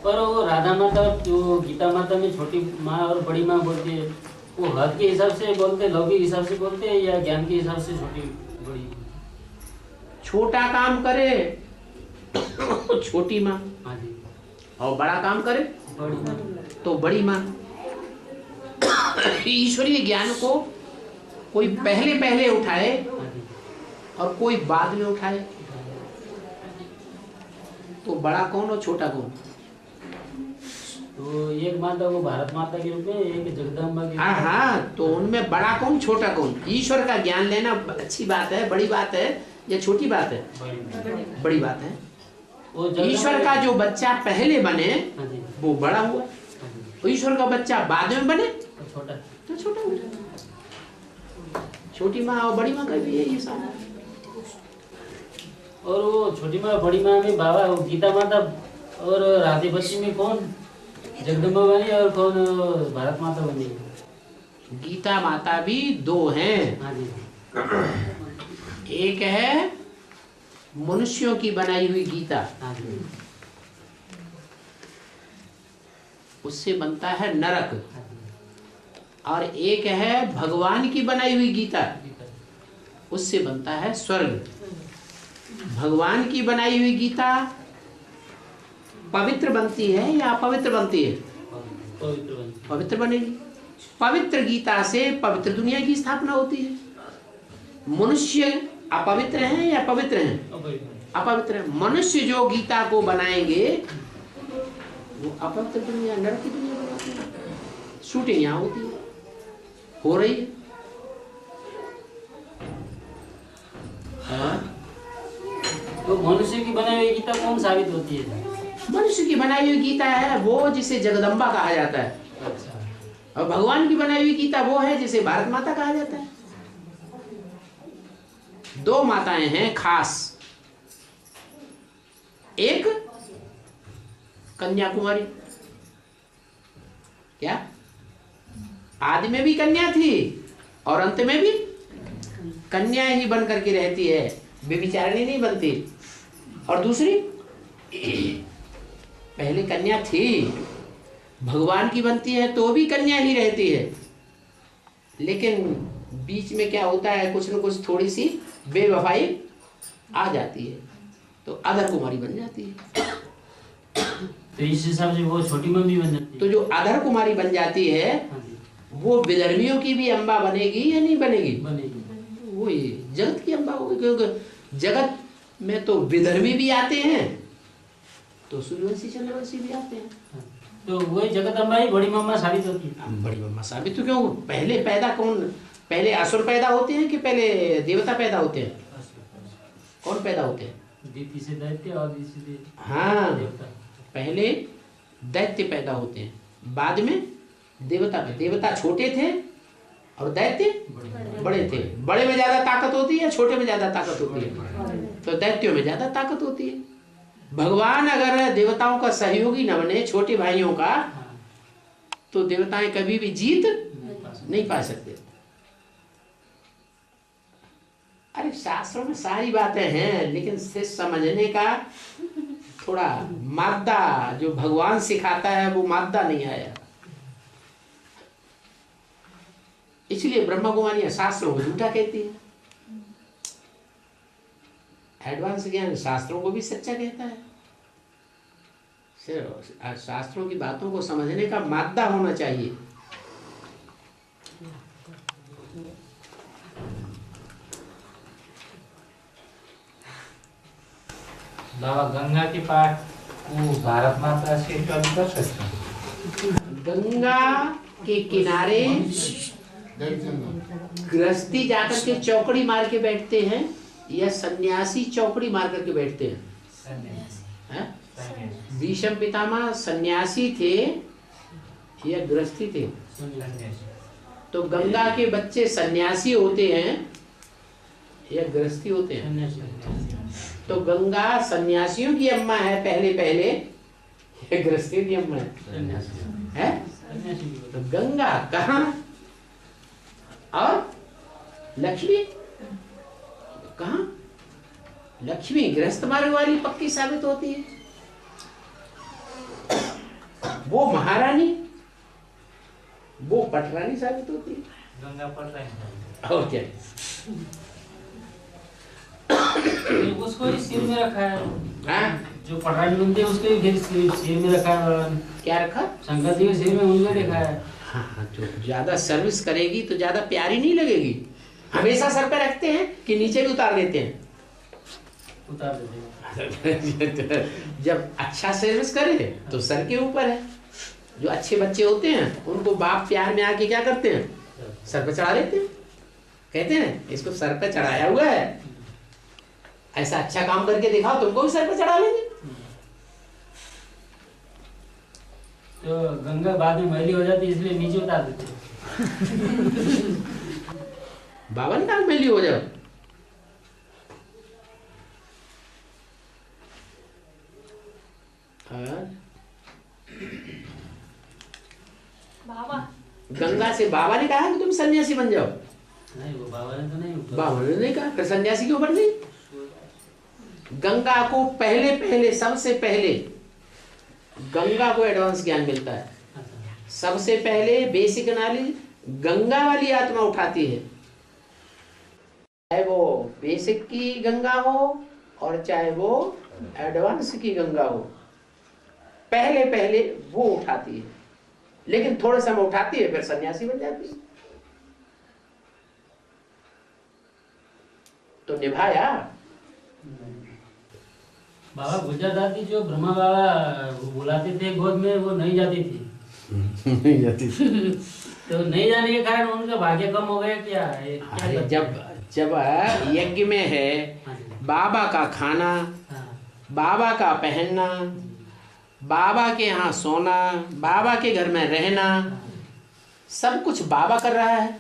पर वो राधा माता जो गीता माता में छोटी माँ और बड़ी माँ बोलती है, वो हद के हिसाब से बोलते, लौकिक हिसाब से बोलते हैं या ज्ञान के हिसाब से छोटी बड़ी? छोटा काम करे छोटी माँ, हाँ जी, और बड़ा काम करे बड़ी माँ तो बड़ी माँ। ईश्वरीय ज्ञान को कोई पहले उठाए हाँ जी, और कोई बाद में उठाए, तो बड़ा कौन और छोटा कौन? तो एक माता वो भारत माता के रूप में, एक जगदम्बा के रूप में। हाँ, तो उनमें बड़ा कौन छोटा कौन? ईश्वर का ज्ञान लेना अच्छी बात है, बड़ी बात है या छोटी बात है? बड़ी बात है। वो जगदम्बा ईश्वर का जो बच्चा पहले बने हाँ जी, वो बड़ा हुआ, हाँ जी, तो ईश्वर का बच्चा बाद में बने तो छोटा। तो छोटा हुआ। छोटी माँ और बड़ी माँ का भी यही हिसाब। और वो छोटी माँ बड़ी माँ में बाबा वो गीता माता और राधे बच्ची में कौन जगदम्बा बनी और कौन भारत माता बनी? गीता माता भी दो हैं। हाँ जी, एक है मनुष्यों की बनाई हुई गीता, हाँ जी, उससे बनता है नरक, हाँ जी, और एक है भगवान की बनाई हुई गीता, उससे बनता है स्वर्ग। भगवान की बनाई हुई गीता पवित्र बनती है या अपवित्र बनती है? पवित्र बनी। पवित्र बनेगी। पवित्र गीता से पवित्र दुनिया की स्थापना होती है। मनुष्य अपवित्र हैं या पवित्र हैं? अपवित्र है। मनुष्य जो गीता को बनाएंगे वो अपवित्र दुनिया, नरक की दुनिया बनाते हैं। शूटिंग यहाँ होती है, हो रही है। तो मनुष्य की बनाई हुई गीता कौन साबित होती है? मनुष्य की बनाई हुई गीता है वो जिसे जगदम्बा कहा जाता है, अच्छा। और भगवान की बनाई हुई गीता वो है जिसे भारत माता कहा जाता है। दो माताएं हैं खास, एक कन्याकुमारी, क्या आदि में भी कन्या थी और अंत में भी कन्या ही बन करके रहती है, व्यभिचारिणी नहीं बनती। और दूसरी पहले कन्या थी, भगवान की बनती है तो भी कन्या ही रहती है, लेकिन बीच में क्या होता है, कुछ न कुछ थोड़ी सी बेवफाई आ जाती है तो अधर कुमारी बन जाती है। तो इस हिसाब से वो छोटी मम्मी बन जाती है। तो जो अधर कुमारी बन जाती है वो विधर्मियों की भी अम्बा बनेगी या नहीं बनेगी? बनेगी। वो ये जगत की अम्बा होगी, क्योंकि जगत में तो विधर्मी भी आते हैं तो सूर्यवंशी चंद्रवंशी भी आते हैं। तो वही जगदम्बा ही बड़ी मम्मा साबित होती है। बड़ी मम्मा साबित तो क्यों? पहले पैदा कौन, पहले असुर पैदा होते हैं कि पहले देवता पैदा होते हैं? कौन पैदा होते हैं? दीति से दैत्य और दीति से हाँ, देवता। पहले दैत्य पैदा होते हैं, बाद में देवता। देवता छोटे थे और दैत्य बड़े थे। बड़े में ज्यादा ताकत होती है, छोटे में ज्यादा ताकत होती है? तो दैत्यों में ज्यादा ताकत होती है। भगवान अगर देवताओं का सहयोगी न बने, छोटे भाइयों का, तो देवताएं कभी भी जीत नहीं पा सकते। अरे शास्त्रों में सारी बातें हैं, लेकिन से समझने का थोड़ा मादा जो भगवान सिखाता है वो मादा नहीं आया। इसलिए ब्रह्मा कुमारियां शास्त्रों को झूठा कहती है, एडवांस ज्ञान शास्त्रों को भी सच्चा कहता है। सिर्फ शास्त्रों की बातों को समझने का मादा होना चाहिए। बाबा गंगा के पाठ वो भारत माता से कभी कर सकते हैं? गंगा के किनारे गृहस्थी जाकर के चौकड़ी मार के बैठते हैं या सन्यासी चौकड़ी मार करके बैठते हैं? भीष्म पितामह सन्यासी थे या गृहस्थी थे? तो गंगा के बच्चे सन्यासी होते हैं या गृहस्थी होते हैं? तो गंगा सन्यासियों की अम्मा है पहले पहले या गृहस्थियों की अम्मा है? तो गंगा कहाँ और लक्ष्मी कहाँ? लक्ष्मी गृहस्थ मार्ग वाली पक्की साबित होती है, वो महारानी, वो पटरानी साबित होती है। गंगा पटरानी और क्या? उसको ही सिर में रखा है। हाँ? जो पटरानी बनते हैं उसके भी सिर में रखा है। क्या रखा? शंकर जी के सिर में उंगली देखा है। हाँ, जो ज्यादा सर्विस करेगी तो ज्यादा प्यारी नहीं लगेगी। हमेशा सर पे रखते हैं कि नीचे भी उतार देते हैं? उतार देते हैं। जब अच्छा सर्विस करे तो सर के ऊपर है। जो अच्छे बच्चे होते हैं उनको बाप प्यार में आके क्या करते हैं? सर पे चढ़ा देते हैं। कहते हैं इसको सर पे चढ़ाया हुआ है, ऐसा अच्छा काम करके दिखाओ तुमको भी सर पे चढ़ा लेंगे। तो गंगा बाद में मैली हो जाती है इसलिए नीचे उतार देते बाबा ने कहा मैली हो जाओ। बाबा गंगा से बाबा ने कहा कि तुम सन्यासी बन जाओ? नहीं, वो बाबा ने तो नहीं। बाबा ने नहीं कहा, फिर सन्यासी क्यों बन गई? गंगा को पहले सबसे पहले गंगा को एडवांस ज्ञान मिलता है। सबसे पहले बेसिक नॉलेज गंगा वाली आत्मा उठाती है, चाहे वो बेसिक की गंगा हो और चाहे वो एडवांस की गंगा हो, पहले वो उठाती है। लेकिन थोड़े समय उठाती है फिर सन्यासी बन जाती है। तो निभाया बाबा गुजर दादी जो ब्रह्मा बाबा बुलाते थे गोद में, वो नहीं जाती थी। नहीं जाती तो नहीं जाने के कारण उनका भाग्य कम हो गया क्या? अरे जब यज्ञ में है, बाबा का खाना, बाबा का पहनना, बाबा के यहाँ सोना, बाबा के घर में रहना, सब कुछ बाबा कर रहा है।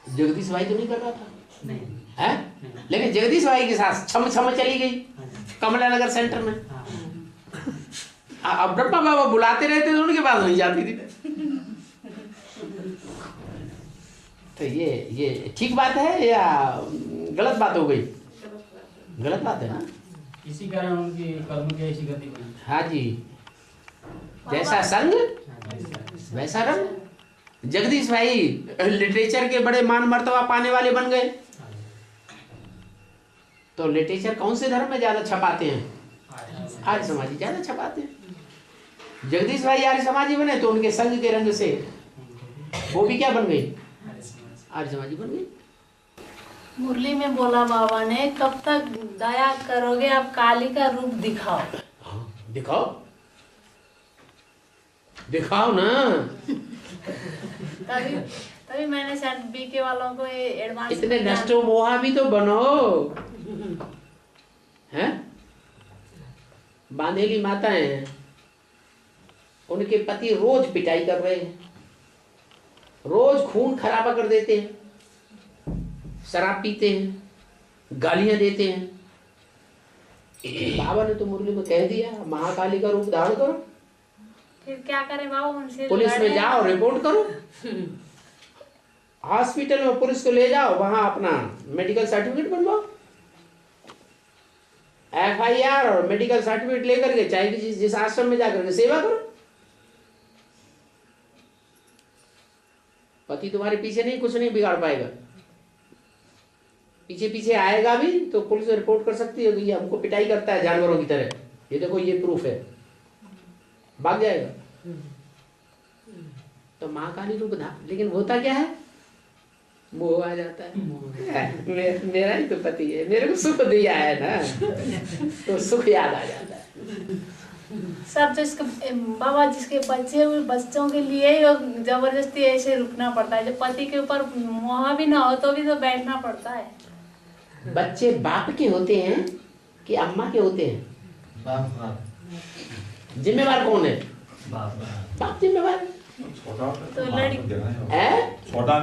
जगदीश भाई तो नहीं कर रहा था, नहीं है? लेकिन जगदीश भाई के साथ छम छम चली गई कमला नगर सेंटर में। अब ब्रह्मा बाबा बुलाते रहते थे, उनके पास नहीं जाती थी। तो ये ठीक बात है या गलत बात हो गई? गलत बात है ना। इसी कारण उनकी कर्म की ऐसी गति बनी। हाँ जी, जैसा संग वैसा रंग। जगदीश भाई लिटरेचर के बड़े मान मर्तबा पाने वाले बन गए। तो लिटरेचर कौन से धर्म में ज्यादा छपाते हैं? आर्य समाजी ज्यादा छपाते हैं। जगदीश भाई आर्य समाजी बने तो उनके संग के रंग से वो भी क्या बन गई? आर्य समाजी बन गई। मुरली में बोला बाबा ने, कब तक दया करोगे, आप काली का रूप दिखाओ। दिखाओ दिखाओ ना। तभी मैंने शायद बीके वालों को ये एडवांस इतने नष्टो मोहा भी तो बनो हैं। बांधेली माताएं हैं, उनके पति रोज पिटाई कर रहे हैं, रोज खून खराबा कर देते हैं, शराब पीते हैं, गालियां देते हैं। बाबा ने तो मुरली में कह दिया महाकाली का रूप धारण करो। फिर क्या करें बाबा? उनसे पुलिस में जाओ, रिपोर्ट करो। हॉस्पिटल में पुलिस को ले जाओ, वहां अपना मेडिकल सर्टिफिकेट बनवाओ। FIR और मेडिकल सर्टिफिकेट लेकर के चाहे जिस आश्रम में जाकर के सेवा करो। पति तुम्हारे पीछे नहीं, कुछ नहीं बिगाड़ पाएगा। पीछे पीछे आएगा भी तो पुलिस रिपोर्ट कर सकती है कि ये हमको पिटाई करता है जानवरों की तरह, ये देखो ये प्रूफ है, भाग जाएगा। तो महाकाली रूप धारण, लेकिन होता क्या है? मोह आ जाता है। मेरा ही तो पति है, मेरे को सुख दिया है ना, तो सुख याद आ जाता है। सब तो इसके बाबा जिसके बच्चे हुए बच्चों के लिए ही जबरदस्ती ऐसे रुकना पड़ता है। जब पति के ऊपर मोह भी ना हो तो भी तो बैठना पड़ता है। बच्चे बाप के होते हैं कि अम्मा के होते हैं? बाप। जिम्मेवार कौन है? बाप जिम्मेवार तो छोटा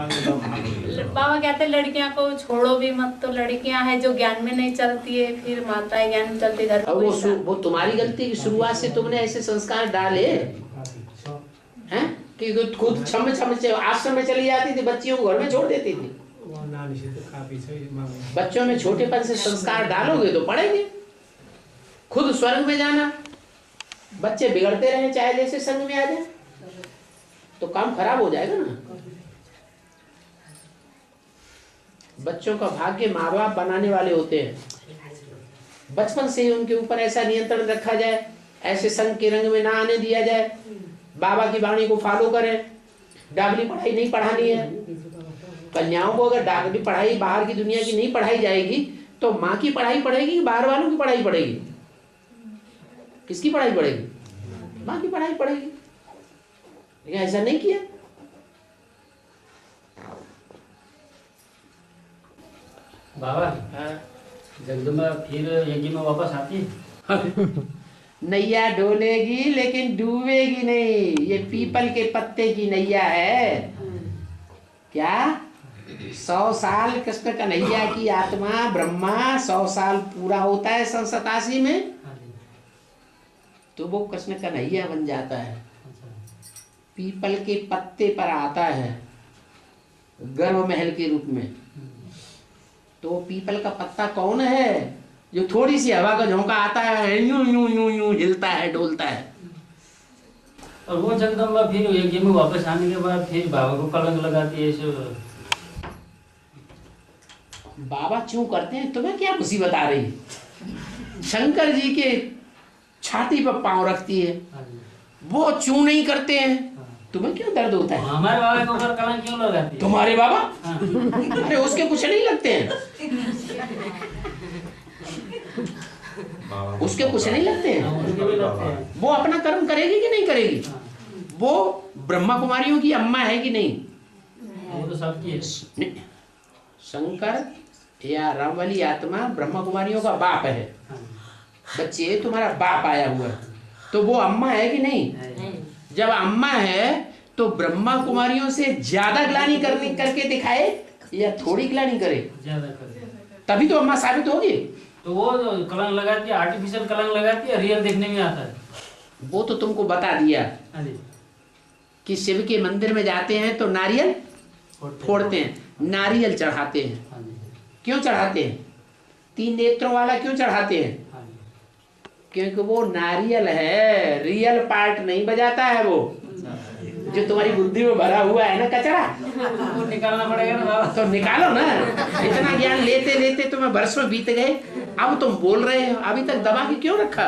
बाबा कहते हैं लड़कियां को छोड़ो भी मत, तो लड़कियां हैं जो ज्ञान में नहीं चलती है, फिर माताएं ज्ञान में चलती घर। अब वो तुम्हारी गलती की शुरुआत से तुमने ऐसे संस्कार डाले हैं कि खुद छम आश्रम में चली जाती थी, बच्चियों को घर में छोड़ देती थी। बच्चों में छोटेपन से संस्कार डालोगे तो पढ़ेंगे। खुद स्वर्ग में जाना, बच्चे बिगड़ते रहे चाहे जैसे संग में आ जाए तो काम खराब हो जाएगा ना। बच्चों का भाग्य माँ बाप बनाने वाले होते हैं। बचपन से ही उनके ऊपर ऐसा नियंत्रण रखा जाए, ऐसे संग के रंग में ना आने दिया जाए, बाबा की वाणी को फॉलो करें। डागली पढ़ाई नहीं पढ़ानी है कन्याओं को। अगर डागली पढ़ाई बाहर की दुनिया की नहीं पढ़ाई जाएगी तो माँ की पढ़ाई पढ़ेगी कि बाहर वालों की पढ़ाई पढ़ेगी? किसकी पढ़ाई पढ़ेगी? माँ की पढ़ाई पढ़ेगी। लेकिन ऐसा नहीं किया। बाबा जगदम्बा फिर यज्ञ में वापस आती? नैया डोलेगी लेकिन डूबेगी नहीं। ये पीपल के पत्ते की नैया है। क्या 100 साल कृष्ण कन्हैया की आत्मा ब्रह्मा 100 साल पूरा होता है सन 87 में, तो वो कृष्ण कन्हैया बन जाता है। पीपल के पत्ते पर आता है गर्भ महल के रूप में। तो पीपल का पत्ता कौन है? जो थोड़ी सी हवा का झोंका आता है यूं यूं यूं यूं हिलता है, डोलता है। और वो जगदम्बा फिर यज्ञ में वापस आने के बाद फिर बाबा को कलंक लगाती है। ऐसे बाबा क्यों करते हैं? तुम्हें क्या मुसीबत आ रही? शंकर जी के छाती पर पांव रखती है, वो क्यों नहीं करते हैं? तुम्हें क्यों दर्द होता है? हमारे बाबा के ऊपर कलंक क्यों लगाती है? तुम्हारे बाबा? अरे उसके कुछ नहीं लगते हैं। उसके कुछ नहीं लगते हैं, उसके भी लगते हैं। वो अपना कर्म करेगी कि नहीं करेगी? वो ब्रह्मा कुमारियों की अम्मा है कि नहीं? वो तो सबकी है। शंकर या राम वाली आत्मा ब्रह्मा कुमारियों का बाप है। बच्चे तुम्हारा बाप आया हुआ है, तो वो अम्मा है कि नहीं? जब अम्मा है तो ब्रह्मा कुमारियों से ज्यादा ग्लानि करके दिखाए या थोड़ी ग्लानि करे? ज्यादा करे, तभी तो अम्मा साबित होगी। तो वो जो कलंक लगाती है, आर्टिफिशियल कलंक लगाती है, रियल देखने में आता है। वो तो तुमको बता दिया हाँ जी। कि शिव के मंदिर में जाते हैं तो नारियल फोड़ते हैं, नारियल चढ़ाते हैं। हाँ जी। क्यों चढ़ाते हैं? 3 नेत्रों वाला क्यों चढ़ाते हैं? हाँ जी। क्योंकि वो नारियल है, रियल पार्ट नहीं बजाता है। वो जो तुम्हारी बुद्धि में भरा हुआ है ना कचरा, वो निकालना पड़ेगा ना बाबा। तो निकालो ना। इतना ज्ञान लेते लेते तुम्हें वर्षों बीत गए, अब तुम बोल रहे हो, अभी तक दबा के क्यों रखा?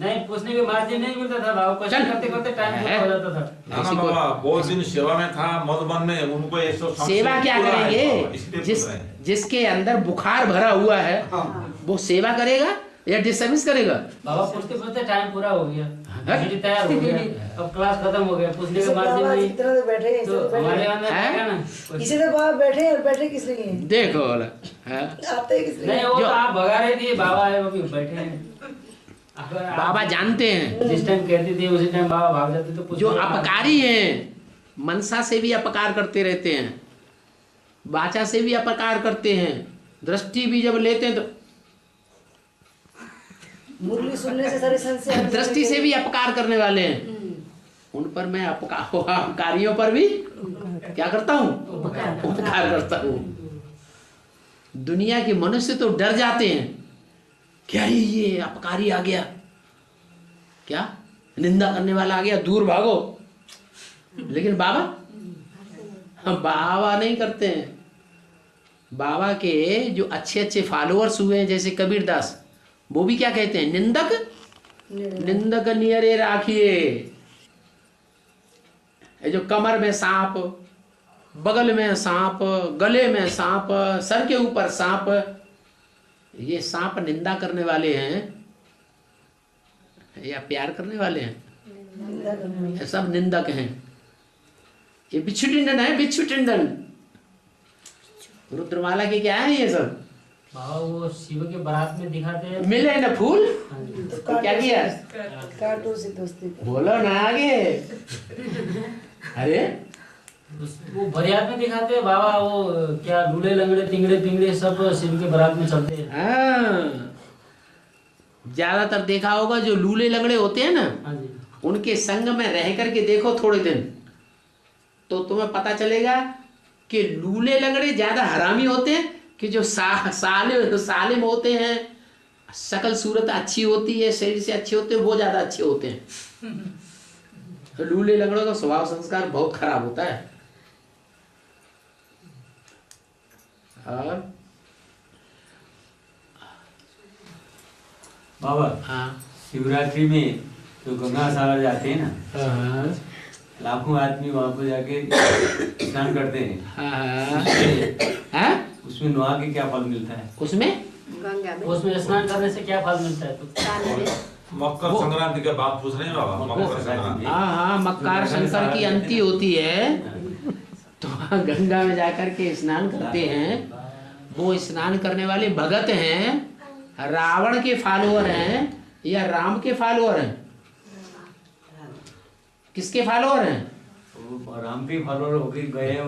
नहीं, पूछने के मार्जिन नहीं मिलता था बाबा, क्वेश्चन करते करते टाइम पूरा हो जाता था। ना बाबा बहुत दिन सेवा में था मधुबन में, उनको ये सब सेवा क्या करेंगे? जिसके अंदर बुखार भरा हुआ है वो सेवा करेगा या डिसमिस करेगा? बाबा पूछते पूछते टाइम पूरा हो गया, मेरी तैयार हो गया, अब क्लास खत्म हो गया, पूछने के मार्जिन नहीं। तो हमारे अंदर क्या ना, इसी से बाबा बैठे और बैठे किस लिए? देखो आते किस लिए? नहीं, वो तो आप भगा रहे थे, बाबा है वो भी बैठे हैं। बाबा जानते हैं जिस टाइम कहती थी उसी टाइम बाबा भाग जाते। तो जो अपकारी हैं, मनसा से भी अपकार करते रहते हैं, वाचा से भी अपकार करते हैं, दृष्टि भी जब लेते हैं तो मुरली सुनने से सारे संशय, दृष्टि से भी अपकार करने वाले हैं। उन पर मैं अपकारियों पर भी क्या करता हूँ? उपकार करता हूँ। दुनिया के मनुष्य तो डर जाते हैं, क्या ये अपकारी आ गया, क्या निंदा करने वाला आ गया, दूर भागो। लेकिन बाबा नहीं करते हैं। बाबा के जो अच्छे अच्छे फॉलोअर्स हुए हैं, जैसे कबीरदास, वो भी क्या कहते हैं? निंदक नियरे राखिए। ये जो कमर में सांप, बगल में सांप, गले में सांप, सर के ऊपर सांप, ये सांप निंदा करने वाले हैं या प्यार करने वाले हैं? ये सब निंदक हैं। ये बिच्छुटिंडन है, बिच्छुटिंडन। रुद्रमाला के क्या है ये सब? बाबा वो शिव के बारात में दिखाते हैं, मिले न फूल, तो क्या किया? काटो से दोस्ती। बोलो ना आगे। अरे वो बरियात में दिखाते हैं बाबा, वो क्या लूले लंगड़े तिंगड़े पिंगड़े सब शिव के बारात में चलते हैं। हाँ, ज्यादातर देखा होगा जो लूले लंगड़े होते हैं ना, हाँ जी। उनके संग में रह करके देखो थोड़े दिन, तो तुम्हें पता चलेगा कि लूले लंगड़े ज्यादा हरामी होते हैं कि जो सालिम होते हैं, शकल सूरत अच्छी होती है, शरीर से अच्छे होते हैं, वो ज्यादा अच्छे होते हैं। लूले लंगड़ों का स्वभाव संस्कार बहुत खराब होता है। और बाबा हाँ, शिवरात्रि में तो गंगा सागर जाते हैं ना, लाखों आदमी वहाँ पर जाके स्नान करते हैं। उसमें नहा के क्या फल मिलता है? उसमें स्नान करने से क्या फल मिलता है? तो मकर संक्रांति के बाद पूछ रहे हैं बाबा। मकर संक्रांति, हाँ, मकर शंकर की अंती होती है, तो गंगा में जाकर के स्नान करते हैं। वो स्नान करने वाले भगत हैं, रावण के फॉलोअर हैं या राम के फॉलोअर हैं? किसके फॉलोअर हैं? राम के फॉलोअर होके गए हैं।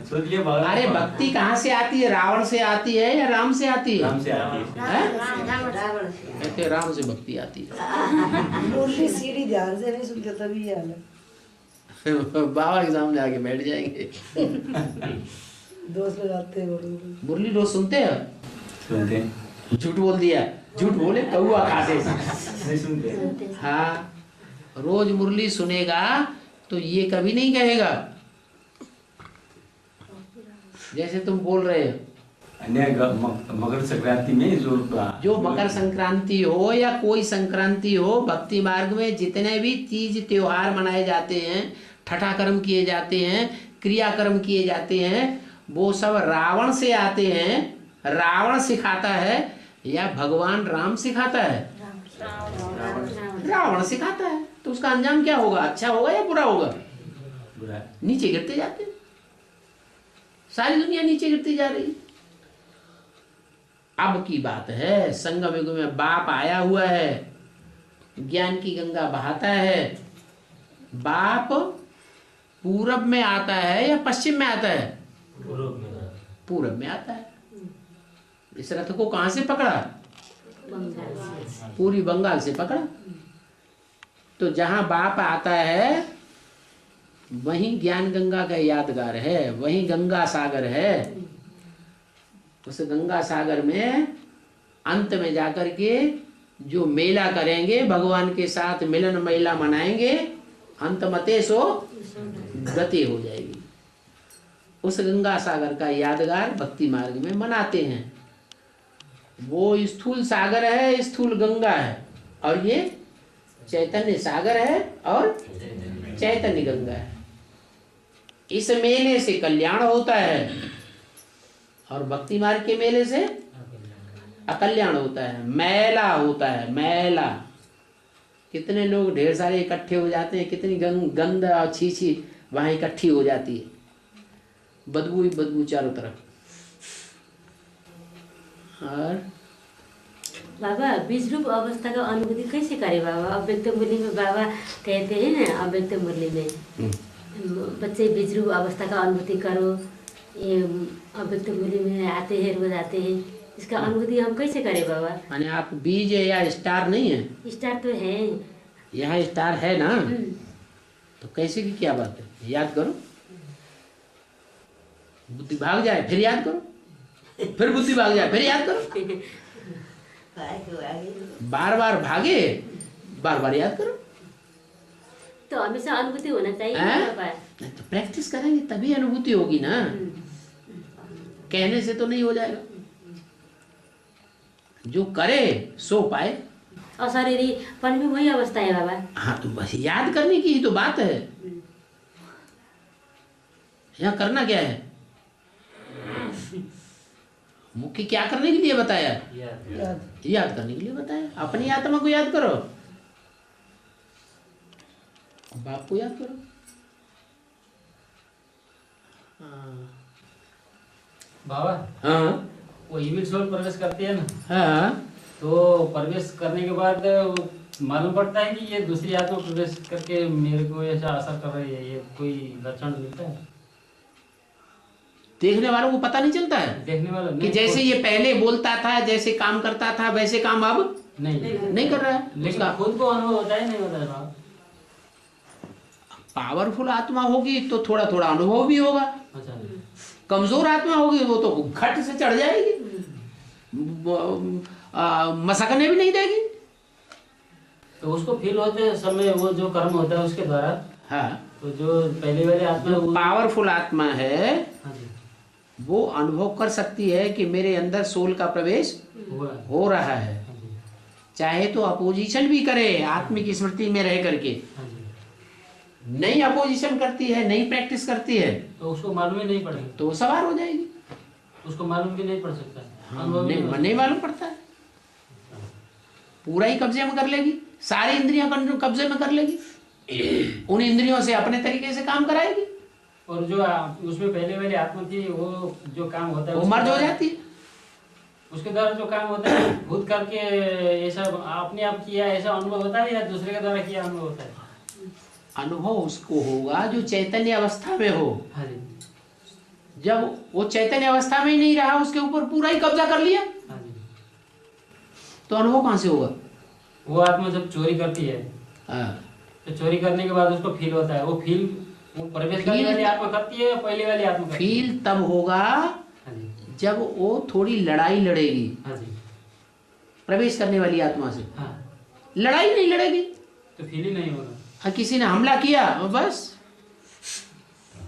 सोचिए बाबा, अरे भक्ति कहाँ से आती है? रावण से आती है या राम से आती है? राम से आती है। कहते राम से भक्ति आती है। मुरली सीढ़ी ध्यान से नहीं सुनते तभी ये हाल है। बाबा के सामने आके बैठ जाएंगे। दोस्त लगाते हैं मुरली रोज सुनते हैं? सुनते हैं। झूठ बोल दिया, झूठ बोले कौआ खाते। नहीं सुनते। हाँ, रोज मुरली सुनेगा तो ये कभी नहीं कहेगा जैसे तुम बोल रहे हो। मकर संक्रांति में जो मकर संक्रांति हो या कोई संक्रांति हो, भक्ति मार्ग में जितने भी तीज त्योहार मनाए जाते हैं, ठठा कर्म किए जाते हैं, क्रियाकर्म किए जाते हैं, वो सब रावण से आते हैं रावण सिखाता है या भगवान राम सिखाता है? रावण सिखाता है। तो उसका अंजाम क्या होगा? अच्छा होगा या बुरा होगा? बुरा। नीचे गिरते जाते, सारी दुनिया नीचे गिरती जा रही। अब की बात है, संगम युग में बाप आया हुआ है, ज्ञान की गंगा बहाता है। बाप पूरब में आता है या पश्चिम में आता है? पूरब में आता है। इस रथ को कहां से पकड़ा? पूरी बंगाल से पकड़ा। तो जहां बाप आता है वहीं ज्ञान गंगा का यादगार है, वहीं गंगा सागर है। उस गंगा सागर में अंत में जाकर के जो मेला करेंगे, भगवान के साथ मिलन मेला मनाएंगे, अंत मते सो गति हो जाएगी। उस गंगा सागर का यादगार भक्ति मार्ग में मनाते हैं। वो स्थूल सागर है, स्थूल गंगा है, और ये चैतन्य सागर है और चैतन्य गंगा है। इस मेले से कल्याण होता है और भक्ति मार्ग के मेले से अकल्याण होता है, मैला होता है, मैला। कितने लोग ढेर सारे इकट्ठे हो जाते हैं, कितनी गंद और छीछी वहां इकट्ठी हो जाती है, बदबू ही बदबू चारों तरफ। और बाबा बीज रूप अवस्था का अनुभूति कैसे करे बाबा? अव्यक्त मुरली में बाबा कहते हैं ना, अव्यक्त मुरली में बच्चे बीज रूप अवस्था का अनुभूति करो। ये अव्यक्त मुरली में आते हैं, रोज आते हैं, इसका अनुभूति हम कैसे करें बाबा? माने आप बीज है या स्टार नहीं है? स्टार तो है, यहाँ स्टार है ना, तो कैसे की क्या बात है? याद करो, बुद्धि भाग जाए फिर याद करो, फिर बुद्धि भाग जाए फिर याद करो, बार बार भागे बार बार याद करो। तो हमेशा अनुभूति होना चाहिए बाबा। तो प्रैक्टिस करेंगे तभी अनुभूति होगी ना, कहने से तो नहीं हो जाएगा। जो करे सो पाए। अशरीरी पन में वही अवस्था है बाबा। हाँ, तो बस याद करने की ही तो बात है। यहाँ करना क्या है? मुख्य क्या करने के लिए बताया? याद करने के लिए बताया। अपनी आत्मा को याद करो, बाप को याद करो। बाबा, हाँ, वो इविल सोल प्रवेश करती है ना, हाँ, तो प्रवेश करने के बाद मालूम पड़ता है कि ये दूसरी आत्मा प्रवेश करके मेरे को ऐसा असर कर रही है, ये कोई लक्षण मिलता है? देखने वालों को पता नहीं चलता है? देखने वालों कि जैसे ये पहले बोलता था, जैसे काम करता था, वैसे काम अब नहीं कर रहा है। लेकिन खुद को अनुभव होता है, नहीं होता है? पावरफुल आत्मा होगी तो थोड़ा थोड़ा अनुभव भी होगा। अच्छा। कमजोर आत्मा होगी वो तो घट से चढ़ जाएगी, मसकने भी नहीं देगी। तो उसको फील होते समय वो जो कर्म होता है उसके द्वारा। हाँ, तो जो पहले वाले आत्मा, जो पावरफुल आत्मा है, हाँ जी, वो अनुभव कर सकती है कि मेरे अंदर सोल का प्रवेश हो रहा है। चाहे तो अपोजिशन भी करे, आत्मिक स्मृति में रह करके। नहीं अपोजिशन करती है, नहीं प्रैक्टिस करती है, तो उसको मालूम ही नहीं पड़ेगा, तो वो सवार हो जाएगी। उसको मालूम भी नहीं पड़ सकता। हाँ, नहीं मालूम पड़ता है, पूरा ही कब्जे में कर लेगी, सारी इंद्रियां कब्जे में कर लेगी, उन इंद्रियों से अपने तरीके से काम कराएगी। और जो उसमें पहले वाली आत्मा थी, वो जो काम होता है वो मर्ज हो जाती है। उसके द्वारा जो काम होता है खुद करके ऐसा अपने आप किया ऐसा अनुभव होता है, या दूसरे के द्वारा किया अनुभव होता है? अनुभव उसको होगा जो चैतन्य अवस्था में हो। हाँ जी। जब वो चैतन्य अवस्था में ही नहीं रहा, उसके ऊपर पूरा ही कब्जा कर लिया, हाँ जी, तो अनुभव कहां से होगा? वो आत्मा जब चोरी करती है, तो चोरी करने के बाद उसको फील होता है, वो फील प्रवेश करने वाली आत्मा करती है, पहले वाली आत्मा करती है? फील तब होगा जब वो थोड़ी लड़ाई लड़ेगी। हाँ जी। प्रवेश करने वाली आत्मा से। हाँ। लड़ाई नहीं लड़ेगी तो फील ही नहीं होगा। हाँ, किसी ने हमला किया बस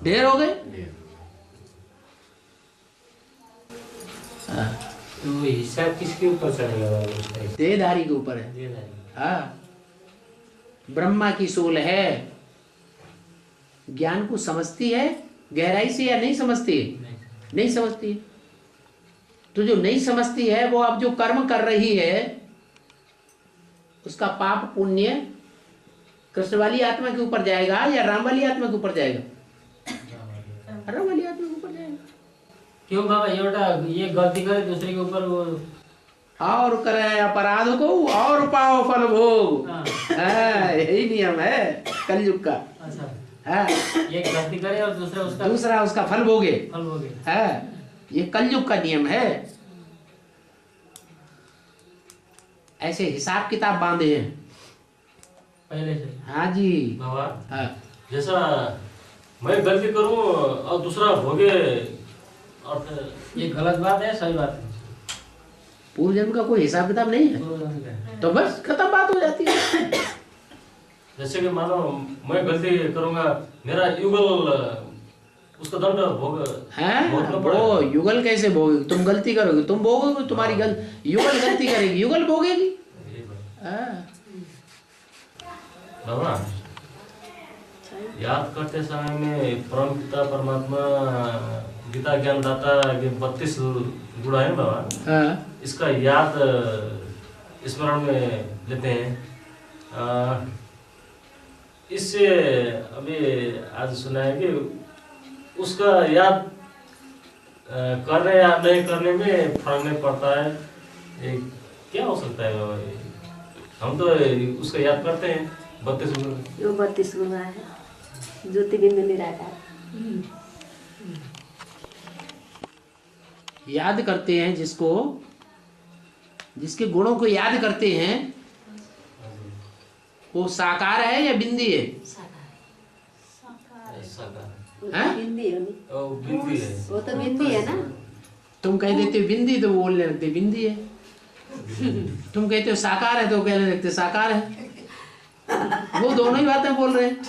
ढेर हो गए। तो हिसाब किसके ऊपर चढ़ेगा? देहधारी के ऊपर है। हाँ, ब्रह्मा की सोल है, ज्ञान को समझती है गहराई से या नहीं समझती? नहीं समझती। तो जो नहीं समझती है वो अब जो कर्म कर रही है उसका पाप पुण्य कृष्ण वाली आत्मा के ऊपर जाएगा या राम वाली आत्मा के ऊपर जाएगा? राम वाली आत्मा के ऊपर जाएगा। क्यों बाबा ये गलती करे दूसरे के ऊपर वो और करे अपराध को और पाओ फल भोग। यही नियम है कलयुग का। अच्छा ये गलती करे और दूसरा उसका फल भोगे। है ये कलयुग का नियम है। ऐसे हिसाब किताब बांधे हैं पहले से। हाँ जी बाबा। हाँ। जैसा मैं गलती करूं और दूसरा भोगे और फिर ये गलत बात है सही बात है? पूर्व जन्म का कोई हिसाब किताब नहीं है तो बस खत्म बात हो जाती है। जैसे कि मानो मैं गलती करूंगा मेरा युगल उसका दंड भोग है। वो युगल कैसे भोगे? तुम गलती करोगे तुम भोगोगे, तुम्हारी युगल गलती करेगी युगल भोगेगी। बाबा याद करते समय में परम पिता परमात्मा गीता ज्ञान दाता के 32 गुण है बाबा। इसका याद स्मरण में लेते हैं। इससे अभी आज सुना है कि उसका याद करने या नहीं करने में फर्क नहीं पड़ता है। ये क्या हो सकता है बाबा? हम तो उसका याद करते हैं 32 गुण। वो 32 गुण है ज्योति बिंदु निराकार। याद करते हैं जिसके गुणों को याद करते हैं वो साकार है या बिंदी है? बिंदी है वो तो बिंदी है ना। तुम कह देते हो बिंदी तो वो बोलने लगते बिंदी है। तुम कहते हो साकार है तो कहने लगते साकार है। वो दोनों ही बातें बोल रहे हैं।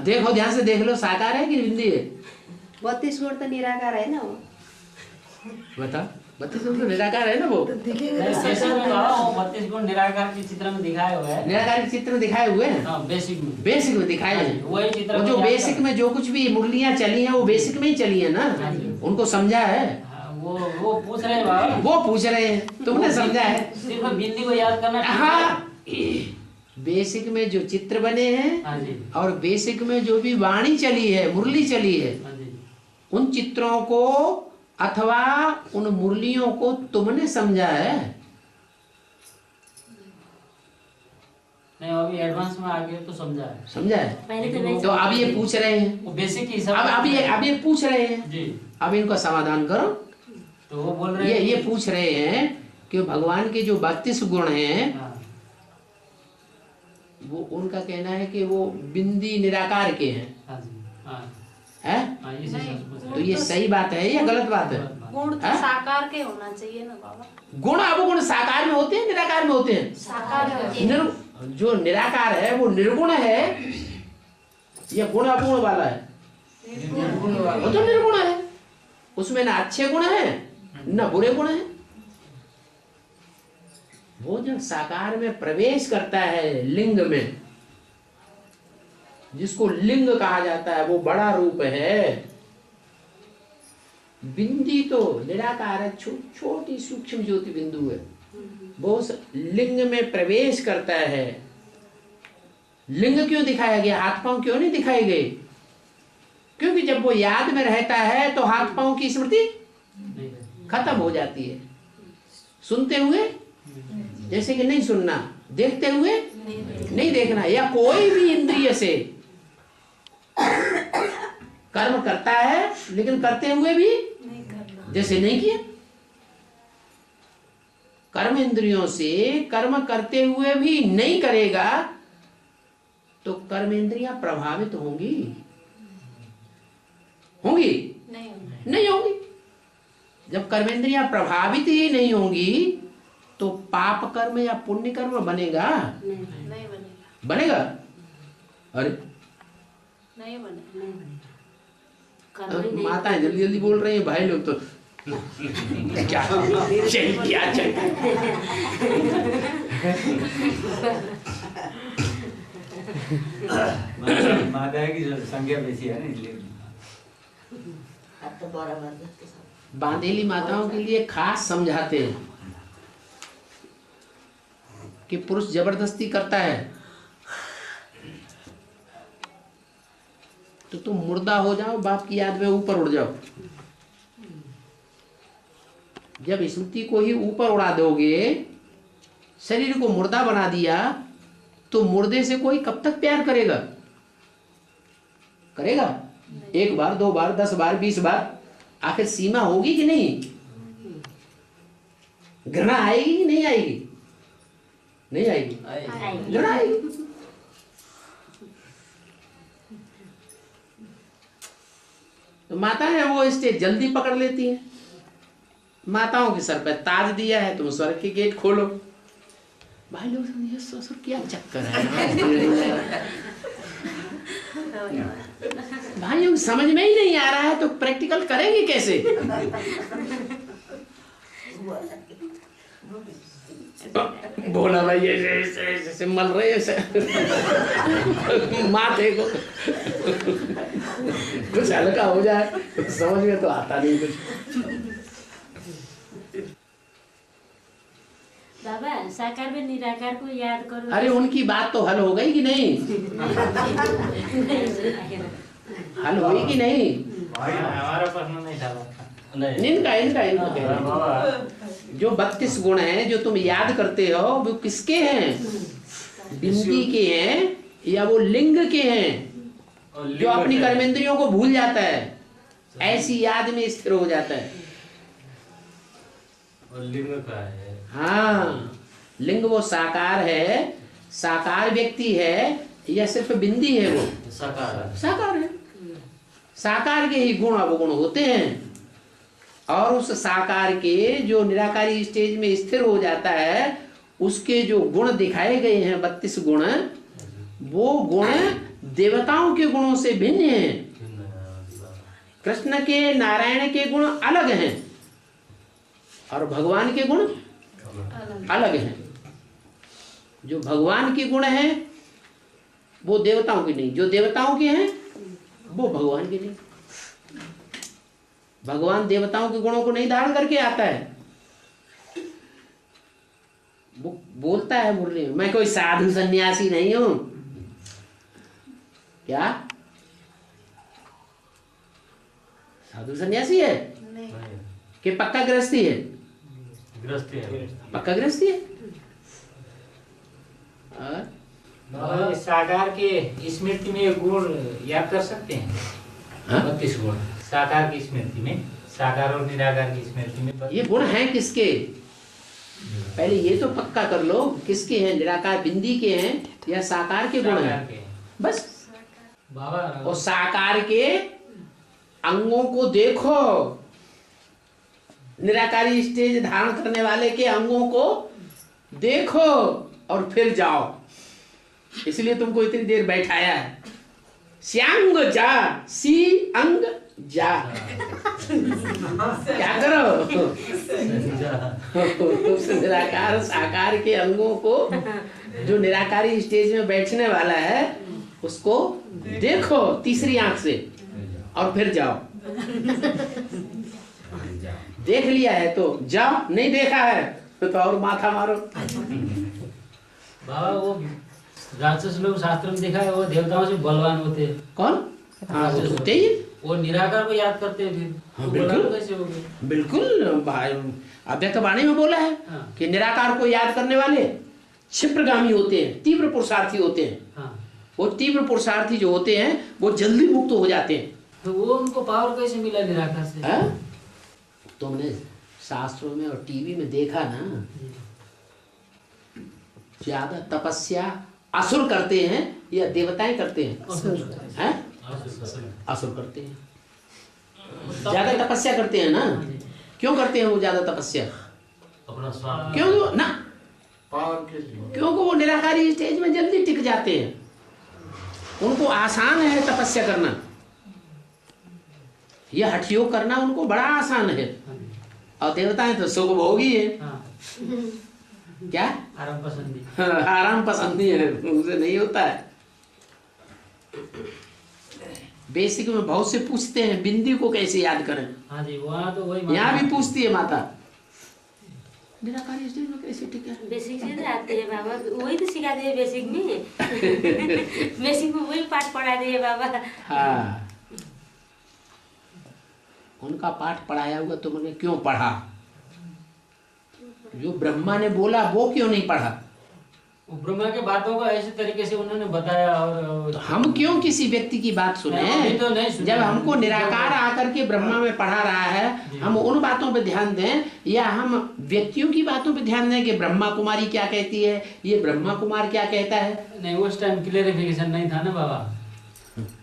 देखो ध्यान से देख लो साकार है कि बिंदी है? 32 गुण तो निराकार है ना वो। बता 32 गुण तो निराकार है ना वो। 32 गुण निराकार के चित्र में दिखाए हुए हैं। निराकार के चित्र में दिखाए हुए हैं। बेसिक में दिखाए हैं। वही चित्र जो बेसिक में जो कुछ भी मुरलियां चली हैं वो बेसिक में ही चली है ना। उनको समझा है। वो पूछ रहे हैं बाबा। वो पूछ रहे हैं तुमने समझा है। सिर्फ बिंदी को याद करना। हाँ बेसिक में जो चित्र बने हैं और बेसिक में जो भी वाणी चली है मुरली चली है उन चित्रों को अथवा उन मुरलियों को तुमने समझा है। नहीं अभी एडवांस में आगे तो समझा है। तो अब ये पूछ रहे हैं वो बेसिक ही अब ये पूछ रहे हैं जी। अब इनका समाधान करो। तो वो बोल रहे हैं ये पूछ रहे हैं कि भगवान के जो 32 गुण हैं वो उनका कहना है कि वो बिंदी निराकार के हैं। है? तो ये सही बात है या गलत बात है? गुण तो साकार के होना चाहिए ना बाबा। गुण साकार में होते हैं निराकार में होते हैं? साकार। जो निराकार है वो निर्गुण है या गुण अगुण वाला है? वो तो निर्गुण है। उसमें ना अच्छे गुण है ना बुरे गुण है। वो जब साकार में प्रवेश करता है लिंग में जिसको लिंग कहा जाता है वो बड़ा रूप है। बिंदी तो निराकार है छोटी सूक्ष्म ज्योति बिंदु है। वो उस लिंग में प्रवेश करता है। लिंग क्यों दिखाया गया? हाथ पांव क्यों नहीं दिखाए गए? क्योंकि जब वो याद में रहता है तो हाथ पांव की स्मृति खत्म हो जाती है। सुनते हुए जैसे कि नहीं सुनना, देखते हुए नहीं देखना, या कोई भी इंद्रिय से कर्म करता है लेकिन करते हुए भी जैसे नहीं किया। कर्म इंद्रियों से कर्म करते हुए भी नहीं करेगा तो कर्म इंद्रियां प्रभावित होंगी नहीं होंगी। जब कर्मेंद्रियां प्रभावित ही नहीं होंगी तो पाप कर्म या पुण्य कर्म बनेगा? नहीं बनेगा। अरे नहीं बनेगा। माताएं जल्दी जल्दी बोल रही हैं, भाई लोग तो क्या माता की संख्या बेसी है ना इसलिए। अब तो 12 बजे बांधेली माताओं के लिए खास समझाते हैं कि पुरुष जबरदस्ती करता है तो तुम मुर्दा हो जाओ, बाप की याद में ऊपर उड़ जाओ। जब स्मृति को ही ऊपर उड़ा दोगे, शरीर को मुर्दा बना दिया, तो मुर्दे से कोई कब तक प्यार करेगा? करेगा? 1 बार, 2 बार, 10 बार, 20 बार, आखिर सीमा होगी कि नहीं? घृणा आएगी कि नहीं आएगी? नहीं आएगी, घृणा आएगी। तो माता है वो स्टेज जल्दी पकड़ लेती है। माताओं के सर पे ताज दिया है, तुम स्वर्ग के गेट खोलो। भाई लोग समझिए ससुर क्या चक्कर है। भाई समझ में ही नहीं आ रहा है तो प्रैक्टिकल करेंगे कैसे? बोला भाई ऐसे मल रहे ऐसे माथे को कुछ हल्का हो जाए, समझ में तो आता नहीं कुछ। बाबा साकार में निराकार को याद करो। अरे उनकी बात तो हल हो गई कि नहीं? हल हुई कि नहीं? हमारा प्रश्न नहीं था। इनका जो 32 गुण हैं जो तुम याद करते हो वो किसके हैं? बिंदी के हैं या वो लिंग के हैं जो अपनी कर्मेंद्रियों को भूल जाता है, ऐसी याद में स्थिर हो जाता है। और लिंग का है। हाँ, लिंग वो साकार है, साकार व्यक्ति है या सिर्फ बिंदी है? वो साकार है। साकार के ही गुण अवगुण होते हैं, और उस साकार के जो निराकारी स्टेज में स्थिर हो जाता है, उसके जो गुण दिखाए गए हैं 32 गुण, वो गुण देवताओं के गुणों से भिन्न हैं। कृष्ण के, नारायण के गुण अलग हैं और भगवान के गुण अलग हैं। जो भगवान के गुण हैं वो देवताओं के नहीं, जो देवताओं के हैं वो भगवान के नहीं। भगवान देवताओं के गुणों को नहीं धारण करके आता है। वो बोलता है मुरली में, मैं कोई साधु सन्यासी नहीं हूं। क्या साधु सन्यासी है कि पक्का गृहस्थी है? गृहस्थी है। पक्का गृहस्थी है। और साकार के स्मृति में गुण याद कर सकते हैं? 32 गुण साकार की स्मृति में, साकार और निराकार की स्मृति में। ये गुण हैं किसके? पहले ये तो पक्का कर लो, किसके हैं? निराकार बिंदी के हैं या साकार के गुण हैं? बस। बाबा और साकार के अंगों को देखो, निराकारी स्टेज धारण करने वाले के अंगों को देखो और फिर जाओ। इसलिए तुमको इतनी देर बैठाया है। श्यांग जा, सी अंग जा। क्या करो? उस निराकार साकार के अंगों को, जो निराकारी स्टेज में बैठने वाला है, उसको देखो तीसरी आंख से और फिर जाओ। देख लिया है तो जाओ, नहीं देखा है तो और माथा मारो। बाबा वो राक्षस लोग शास्त्र में देखा है वो देवताओं से बलवान होते हैं। कौन? हाँ, वो होते ही। वो निराकार को याद करते हैं फिर। हाँ, बिल्कुल कैसे हो गए? बिल्कुल। अव्यक्तवाणी में बोला है कि निराकार को याद करने वाले क्षिप्रगामी होते हैं, तीव्र पुरुषार्थी होते हैं। वो तीव्र पुरुषार्थी जो होते हैं वो जल्दी मुक्त हो जाते हैं। तो वो उनको पावर कैसे मिला निराकार से? तुमने शास्त्रों में और टीवी में देखा ना, ज्यादा तपस्या असुर करते हैं या देवताएं करते हैं? असुर करते हैं। ज्यादा तपस्या करते हैं ना। क्यों करते हैं वो ज्यादा तपस्या? अपना स्वार्थ। क्यों ना? क्योंकि वो निराकारी स्टेज में जल्दी टिक जाते हैं। उनको आसान है तपस्या करना, यह हठ योग करना उनको बड़ा आसान है। और देवताएं तो सुख भोगी है। क्या? आराम पसंदी। आराम पसंदी है, उनसे नहीं होता है। बेसिक में बहुत से पूछते हैं बिंदी को कैसे याद करें। हाँ जी, वहाँ तो वही यहाँ भी पूछती है माता निराकारी स्टेज में कैसे ठीक है। बेसिक से आते हैं बाबा, वही तो सिखाते हैं बेसिक में। बेसिक में वही पाठ पढ़ाते हैं बाबा। हाँ, उनका पाठ पढ़ाया हुआ तुमने क्यों पढ़ा? जो ब्रह्मा ने बोला वो क्यों नहीं पढ़ा? ब्रह्मा के बातों को ऐसे तरीके से उन्होंने बताया। और तो हम क्यों किसी व्यक्ति की बात सुने? तो नहीं, जब हमको निराकार आकर के ब्रह्मा में पढ़ा रहा है, हम उन बातों पे ध्यान दें या हम व्यक्तियों की बातों पे ध्यान दें कि ब्रह्मा कुमारी क्या कहती है, ये ब्रह्मा कुमार क्या कहता है? नहीं, उस टाइम क्लियरिफिकेशन नहीं था ना बाबा,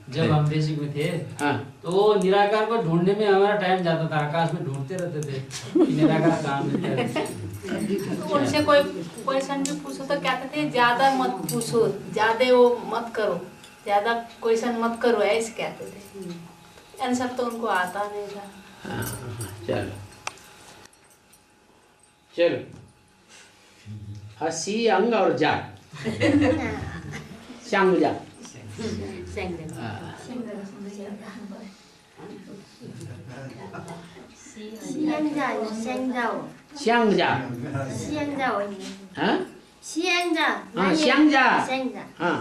जब हम बेसिक में थे। हाँ। तो निराकार को ढूंढने में हमारा टाइम जाता था, आकाश में ढूंढते रहते थे कि निराकार कहाँ मिलता है। उनसे कोई क्वेश्चन भी पूछो तो कहते थे ज्यादा मत पूछो, ज्यादा वो मत करो, ज्यादा क्वेश्चन मत करो, ऐसे कहते थे। आंसर तो उनको आता नहीं था। चलो चलो, हसी अंग और जा संग जा香家，香家，啊，香家，啊，香家，香家，啊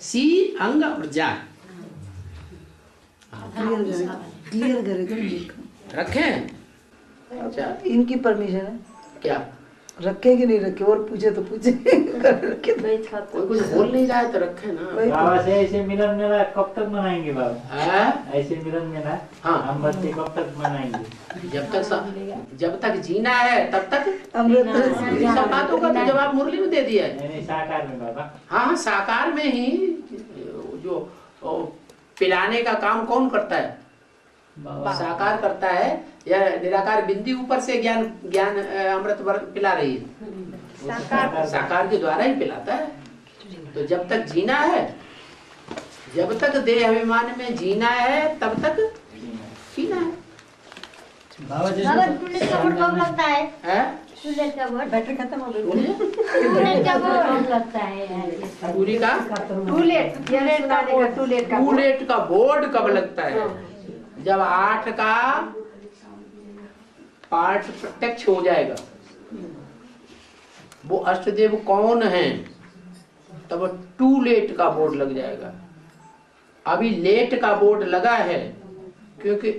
，सी अंग और जा क्लियर करे तो रखें। अच्छा, इनकी परमिशन है क्या? रखे कि नहीं रखे, और पूछे तो पूछे। कोई कुछ बोल नहीं रहा है तो रखे ना। बाबा से ऐसे मिलन मेला कब तक मनाएंगे बाबा? ऐसे मिलन मेला हाँ, हम बच्चे कब तक मनाएंगे? जब तक जीना है तब तक अमृत। सब बातों का तो जवाब मुरली में दे दिया है। नहीं, साकार में बाबा। हाँ, साकार में ही जो पिलाने का काम कौन करता है? साकार करता है या निराकार बिंदी ऊपर से ज्ञान ज्ञान अमृत पिला रही है? साकार के द्वारा ही पिलाता है। तो जब तक जीना है, जब तक देह अभिमान में जीना है तब तक जीना है। बाबा टूलेट का बोर्ड कब लगता है? टूलेट का बोर्ड बैटरी खत्म हो गई। टूलेट का बोर्ड लगता है। पूरी का टूलेट का बोर्ड कब लगता है? जब 8 का पाठ प्रत्यक्ष हो जाएगा, वो अष्टदेव कौन है, तब टू लेट का बोर्ड लग जाएगा। अभी लेट का बोर्ड लगा है क्योंकि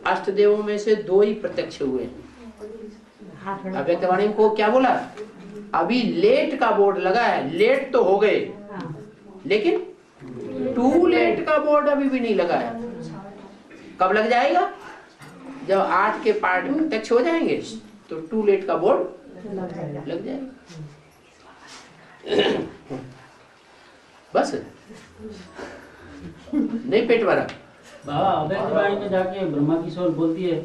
अष्टदेवों में से 2 ही प्रत्यक्ष हुए। अव्यक्तवाणी को क्या बोला? अभी लेट का बोर्ड लगा है। लेट तो हो गए लेकिन टू लेट का बोर्ड अभी भी नहीं लगा है। कब लग जाएगा? जब 8 के पार्ट प्रत्यक्ष हो जाएंगे तो टू लेट का बोर्ड लग जाएगा। बस नहीं पेट भरा। बाबा अव्यक्तवाणी में जाके ब्रह्मा किशोर बोलती है,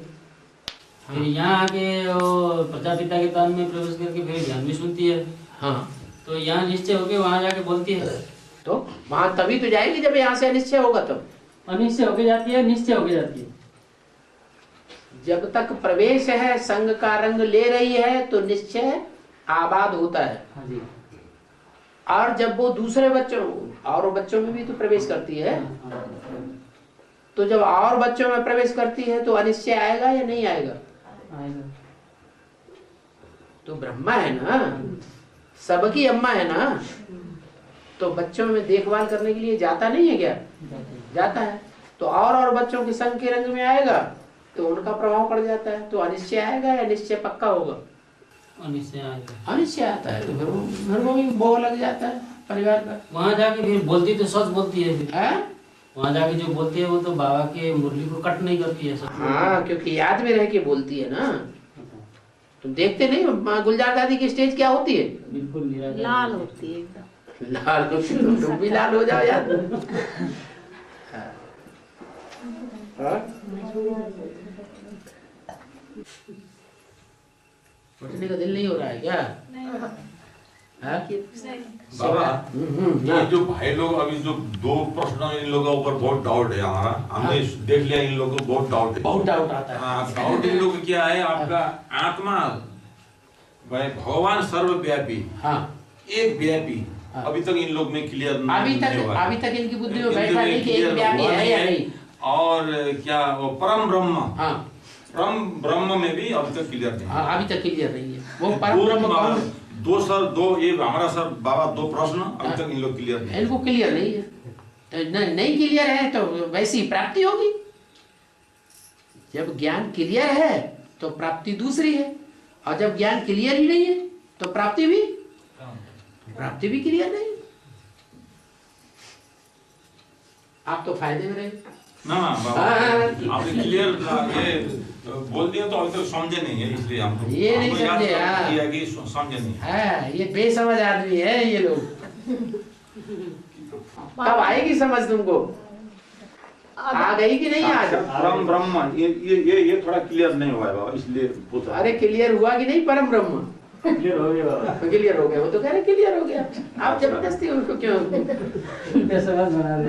फिर यहाँ आके वो प्रजापिता के तन में प्रवेश करके फिर ज्ञान भी सुनती है। हाँ, तो यहाँ निश्चय होके वहाँ जाके बोलती है। तो वहां तभी तो जाएगी जब यहाँ से अनिश्चय होगा। तब अनिश्चय होके जाती है, निश्चय होके जाती है। जब तक प्रवेश है, संग का रंग ले रही है तो निश्चय आबाद होता है। हाँ जी। और जब वो दूसरे बच्चों और बच्चों में भी तो प्रवेश करती है, तो जब और बच्चों में प्रवेश करती है तो अनिश्चय आएगा या नहीं आएगा? तो ब्रह्मा है ना, सबकी अम्मा है ना, तो बच्चों में देखभाल करने के लिए जाता नहीं है क्या? जाता है। तो और बच्चों के संग के रंग में आएगा तो उनका प्रभाव पड़ जाता है। तो अनिश्चय आएगा या निश्चय पक्का होगा? अनिश्चय आएगा। अनिश्चय आता है तो घर को भी मोह लग जाता है परिवार का। वहाँ जाके फिर बोलती तो सच बोलती है। फिर है वहाँ जाके जो बोलती है वो तो बाबा के मुरली को कट नहीं करती है। हाँ, क्योंकि याद में रह के बोलती है ना। तुम देखते नहीं गुलजार दादी की स्टेज क्या होती है? बिल्कुल लाल होती है एकदम। लाल होती है, तुम भी लाल हो जाओ यार। उठने का दिल नहीं हो रहा है क्या? बाबा, ये जो भाई लोग अभी जो 2 प्रश्न इन लोगों के ऊपर बहुत डाउट है हमारा। हमने देख लिया इन लोगों को बहुत डाउट है। बहुत डाउट आता है। हाँ, डाउट इन लोगों को क्या है? आपका आत्मा भाई भगवान सर्वव्यापी, हाँ, एक व्यापी, अभी तक इन लोग में क्लियर अभी तक इनकी बुद्धि में बैठा नहीं कि एक व्यापी है या नहीं। और क्या वो परम ब्रह्म, हाँ परम ब्रह्म में भी अभी तक क्लियर नहीं। हाँ अभी तक क्लियर नहीं है। वो परम ब्रह्म कौन? दो ये हमारा सर बाबा दो प्रश्न अभी तक इन लोग क्लियर नहीं। इनको क्लियर नहीं है, नहीं क्लियर है तो वैसी प्राप्ति होगी। जब ज्ञान क्लियर है तो प्राप्ति दूसरी है, और जब ज्ञान क्लियर ही नहीं है तो प्राप्ति भी क्लियर नहीं। आप तो फायदे में रहे ना बाबा, आपने क्लियर ये बोल दिया तो अभी तक समझे नहीं है, इसलिए हमको ये नहीं समझे। हाँ कि समझे नहीं है, ये बेसमझ आदमी है ये लोग। कब आएगी समझ तुमको? आ गई कि नहीं आज? परम ब्रह्म ये थोड़ा क्लियर नहीं हुआ है बाबा, इसलिए पूछा। अरे क्लियर हुआ कि नहीं? परम ब्रह्म क्लियर हो गया बाबा, क्लियर हो गया। वो तो कह रहे क्लियर हो गया। आप जबरदस्ती उनको क्यों बेसमझ बना रहे?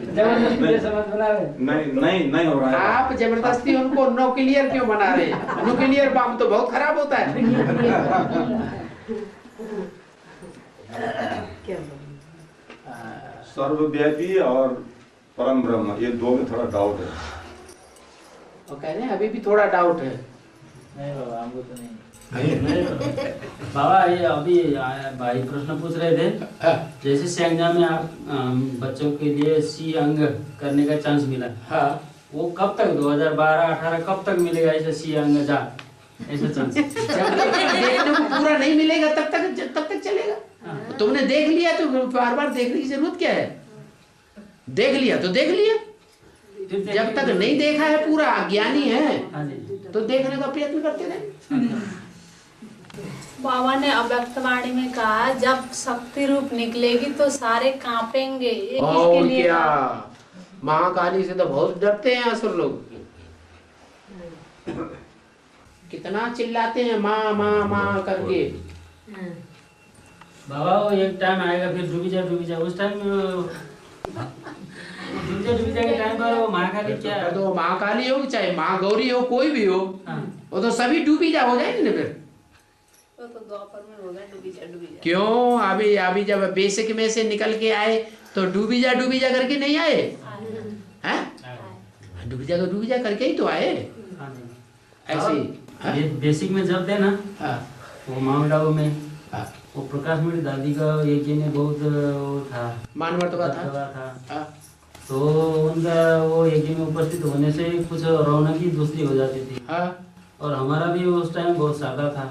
जबरदस्ती बेसमझ बना रहे? नहीं हो रहा है। आप जबरदस्ती उनको नो क्लियर क्यों बना रहे हैं? नो क्लियर बाम तो बहुत खराब होता है। सर्वव्यापी और परम ब्रह्म, ये दो में थोड़ा डाउट है। वो कह रहे हैं अभी भी थोड़ा डाउट है। नहीं बाबा, हमको तो नहीं। बाबा ये अभी भाई प्रश्न पूछ रहे थे, जैसे संज्ञा में आप बच्चों के लिए सी अंग करने का चांस मिला, हाँ वो कब तक 2012-18 कब तक मिलेगा ऐसा सी अंग जा ऐसा चांस? जब तक देखने को पूरा नहीं मिलेगा तब तक चलेगा। तुमने देख लिया तो बार बार देखने की जरूरत क्या है? देख लिया तो देख लिया, जब तक नहीं देखा है पूरा ज्ञानी है तो देखने का प्रयत्न करते रहे। बाबा ने अव्यक्तवाणी में कहा जब शक्ति रूप निकलेगी तो सारे कांपेंगे। ये किसके और लिए क्या, कहा? महाकाली से तो बहुत डरते हैं असुर लोग। कितना चिल्लाते हैं माँ माँ माँ करके। बाबा वो एक टाइम आएगा फिर डूबी जा उस टाइम डूबी जा के टाइम पर वो महाकाली क्या है? तो महाकाली हो चाहे माँ गौरी हो कोई भी हो, वो तो सभी डूबी जा हो जाएंगे ना फिर। वो तो द्वापर में होगा डूबी जा। क्यों अभी जब बेसिक में से निकल के आए तो डूबी जा करके नहीं आए हैं? डूबी जा करके ही तो आए ऐसे। बेसिक में जब थे ना वो माउंट आबू में वो प्रकाश मेरी दादी का एक ने बहुत वो था, मानवर्तवा था। तो उनका वो एक में उपस्थित होने से कुछ रौनक ही दूसरी हो जाती थी। और हमारा भी उस टाइम बहुत सादा था।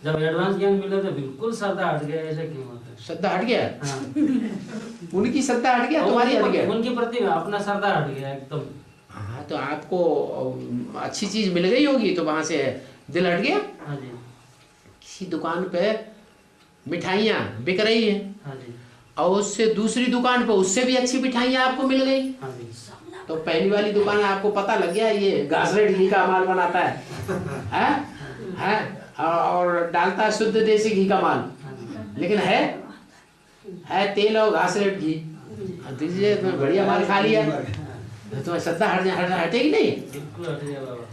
जब एडवांस ज्ञान मिला तो बिल्कुल सादा हट गया। ऐसा क्यों होता है? श्रद्धा हट गया? उनकी श्रद्धा हट गया, तुम्हारी हट गया? उनकी प्रति अपना श्रद्धा हट गया एकदम। हाँ तो आपको अच्छी चीज मिल गई होगी तो वहां से दिल हट गया। हाँ जी। किसी दुकान पे मिठाइयाँ बिक रही है, हाँ जी, और उससे दूसरी दुकान पे उससे भी अच्छी मिठाइयाँ आपको मिल गई। हाँ जी। तो पहली वाली दुकान आपको पता लग गया ये घासलेट घी का माल बनाता है और डालता है शुद्ध देसी घी का माल, लेकिन है तेल और घासलेट घी। दीजिए तो बढ़िया माल खा लिया तो तुम्हें श्रद्धा हटेगी नहीं? बिल्कुल हट गया बाबा।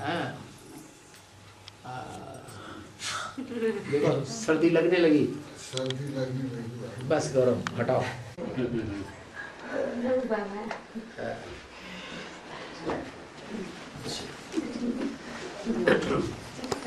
देखो सर्दी लगने लगी, बस करो हटाओ। बाबा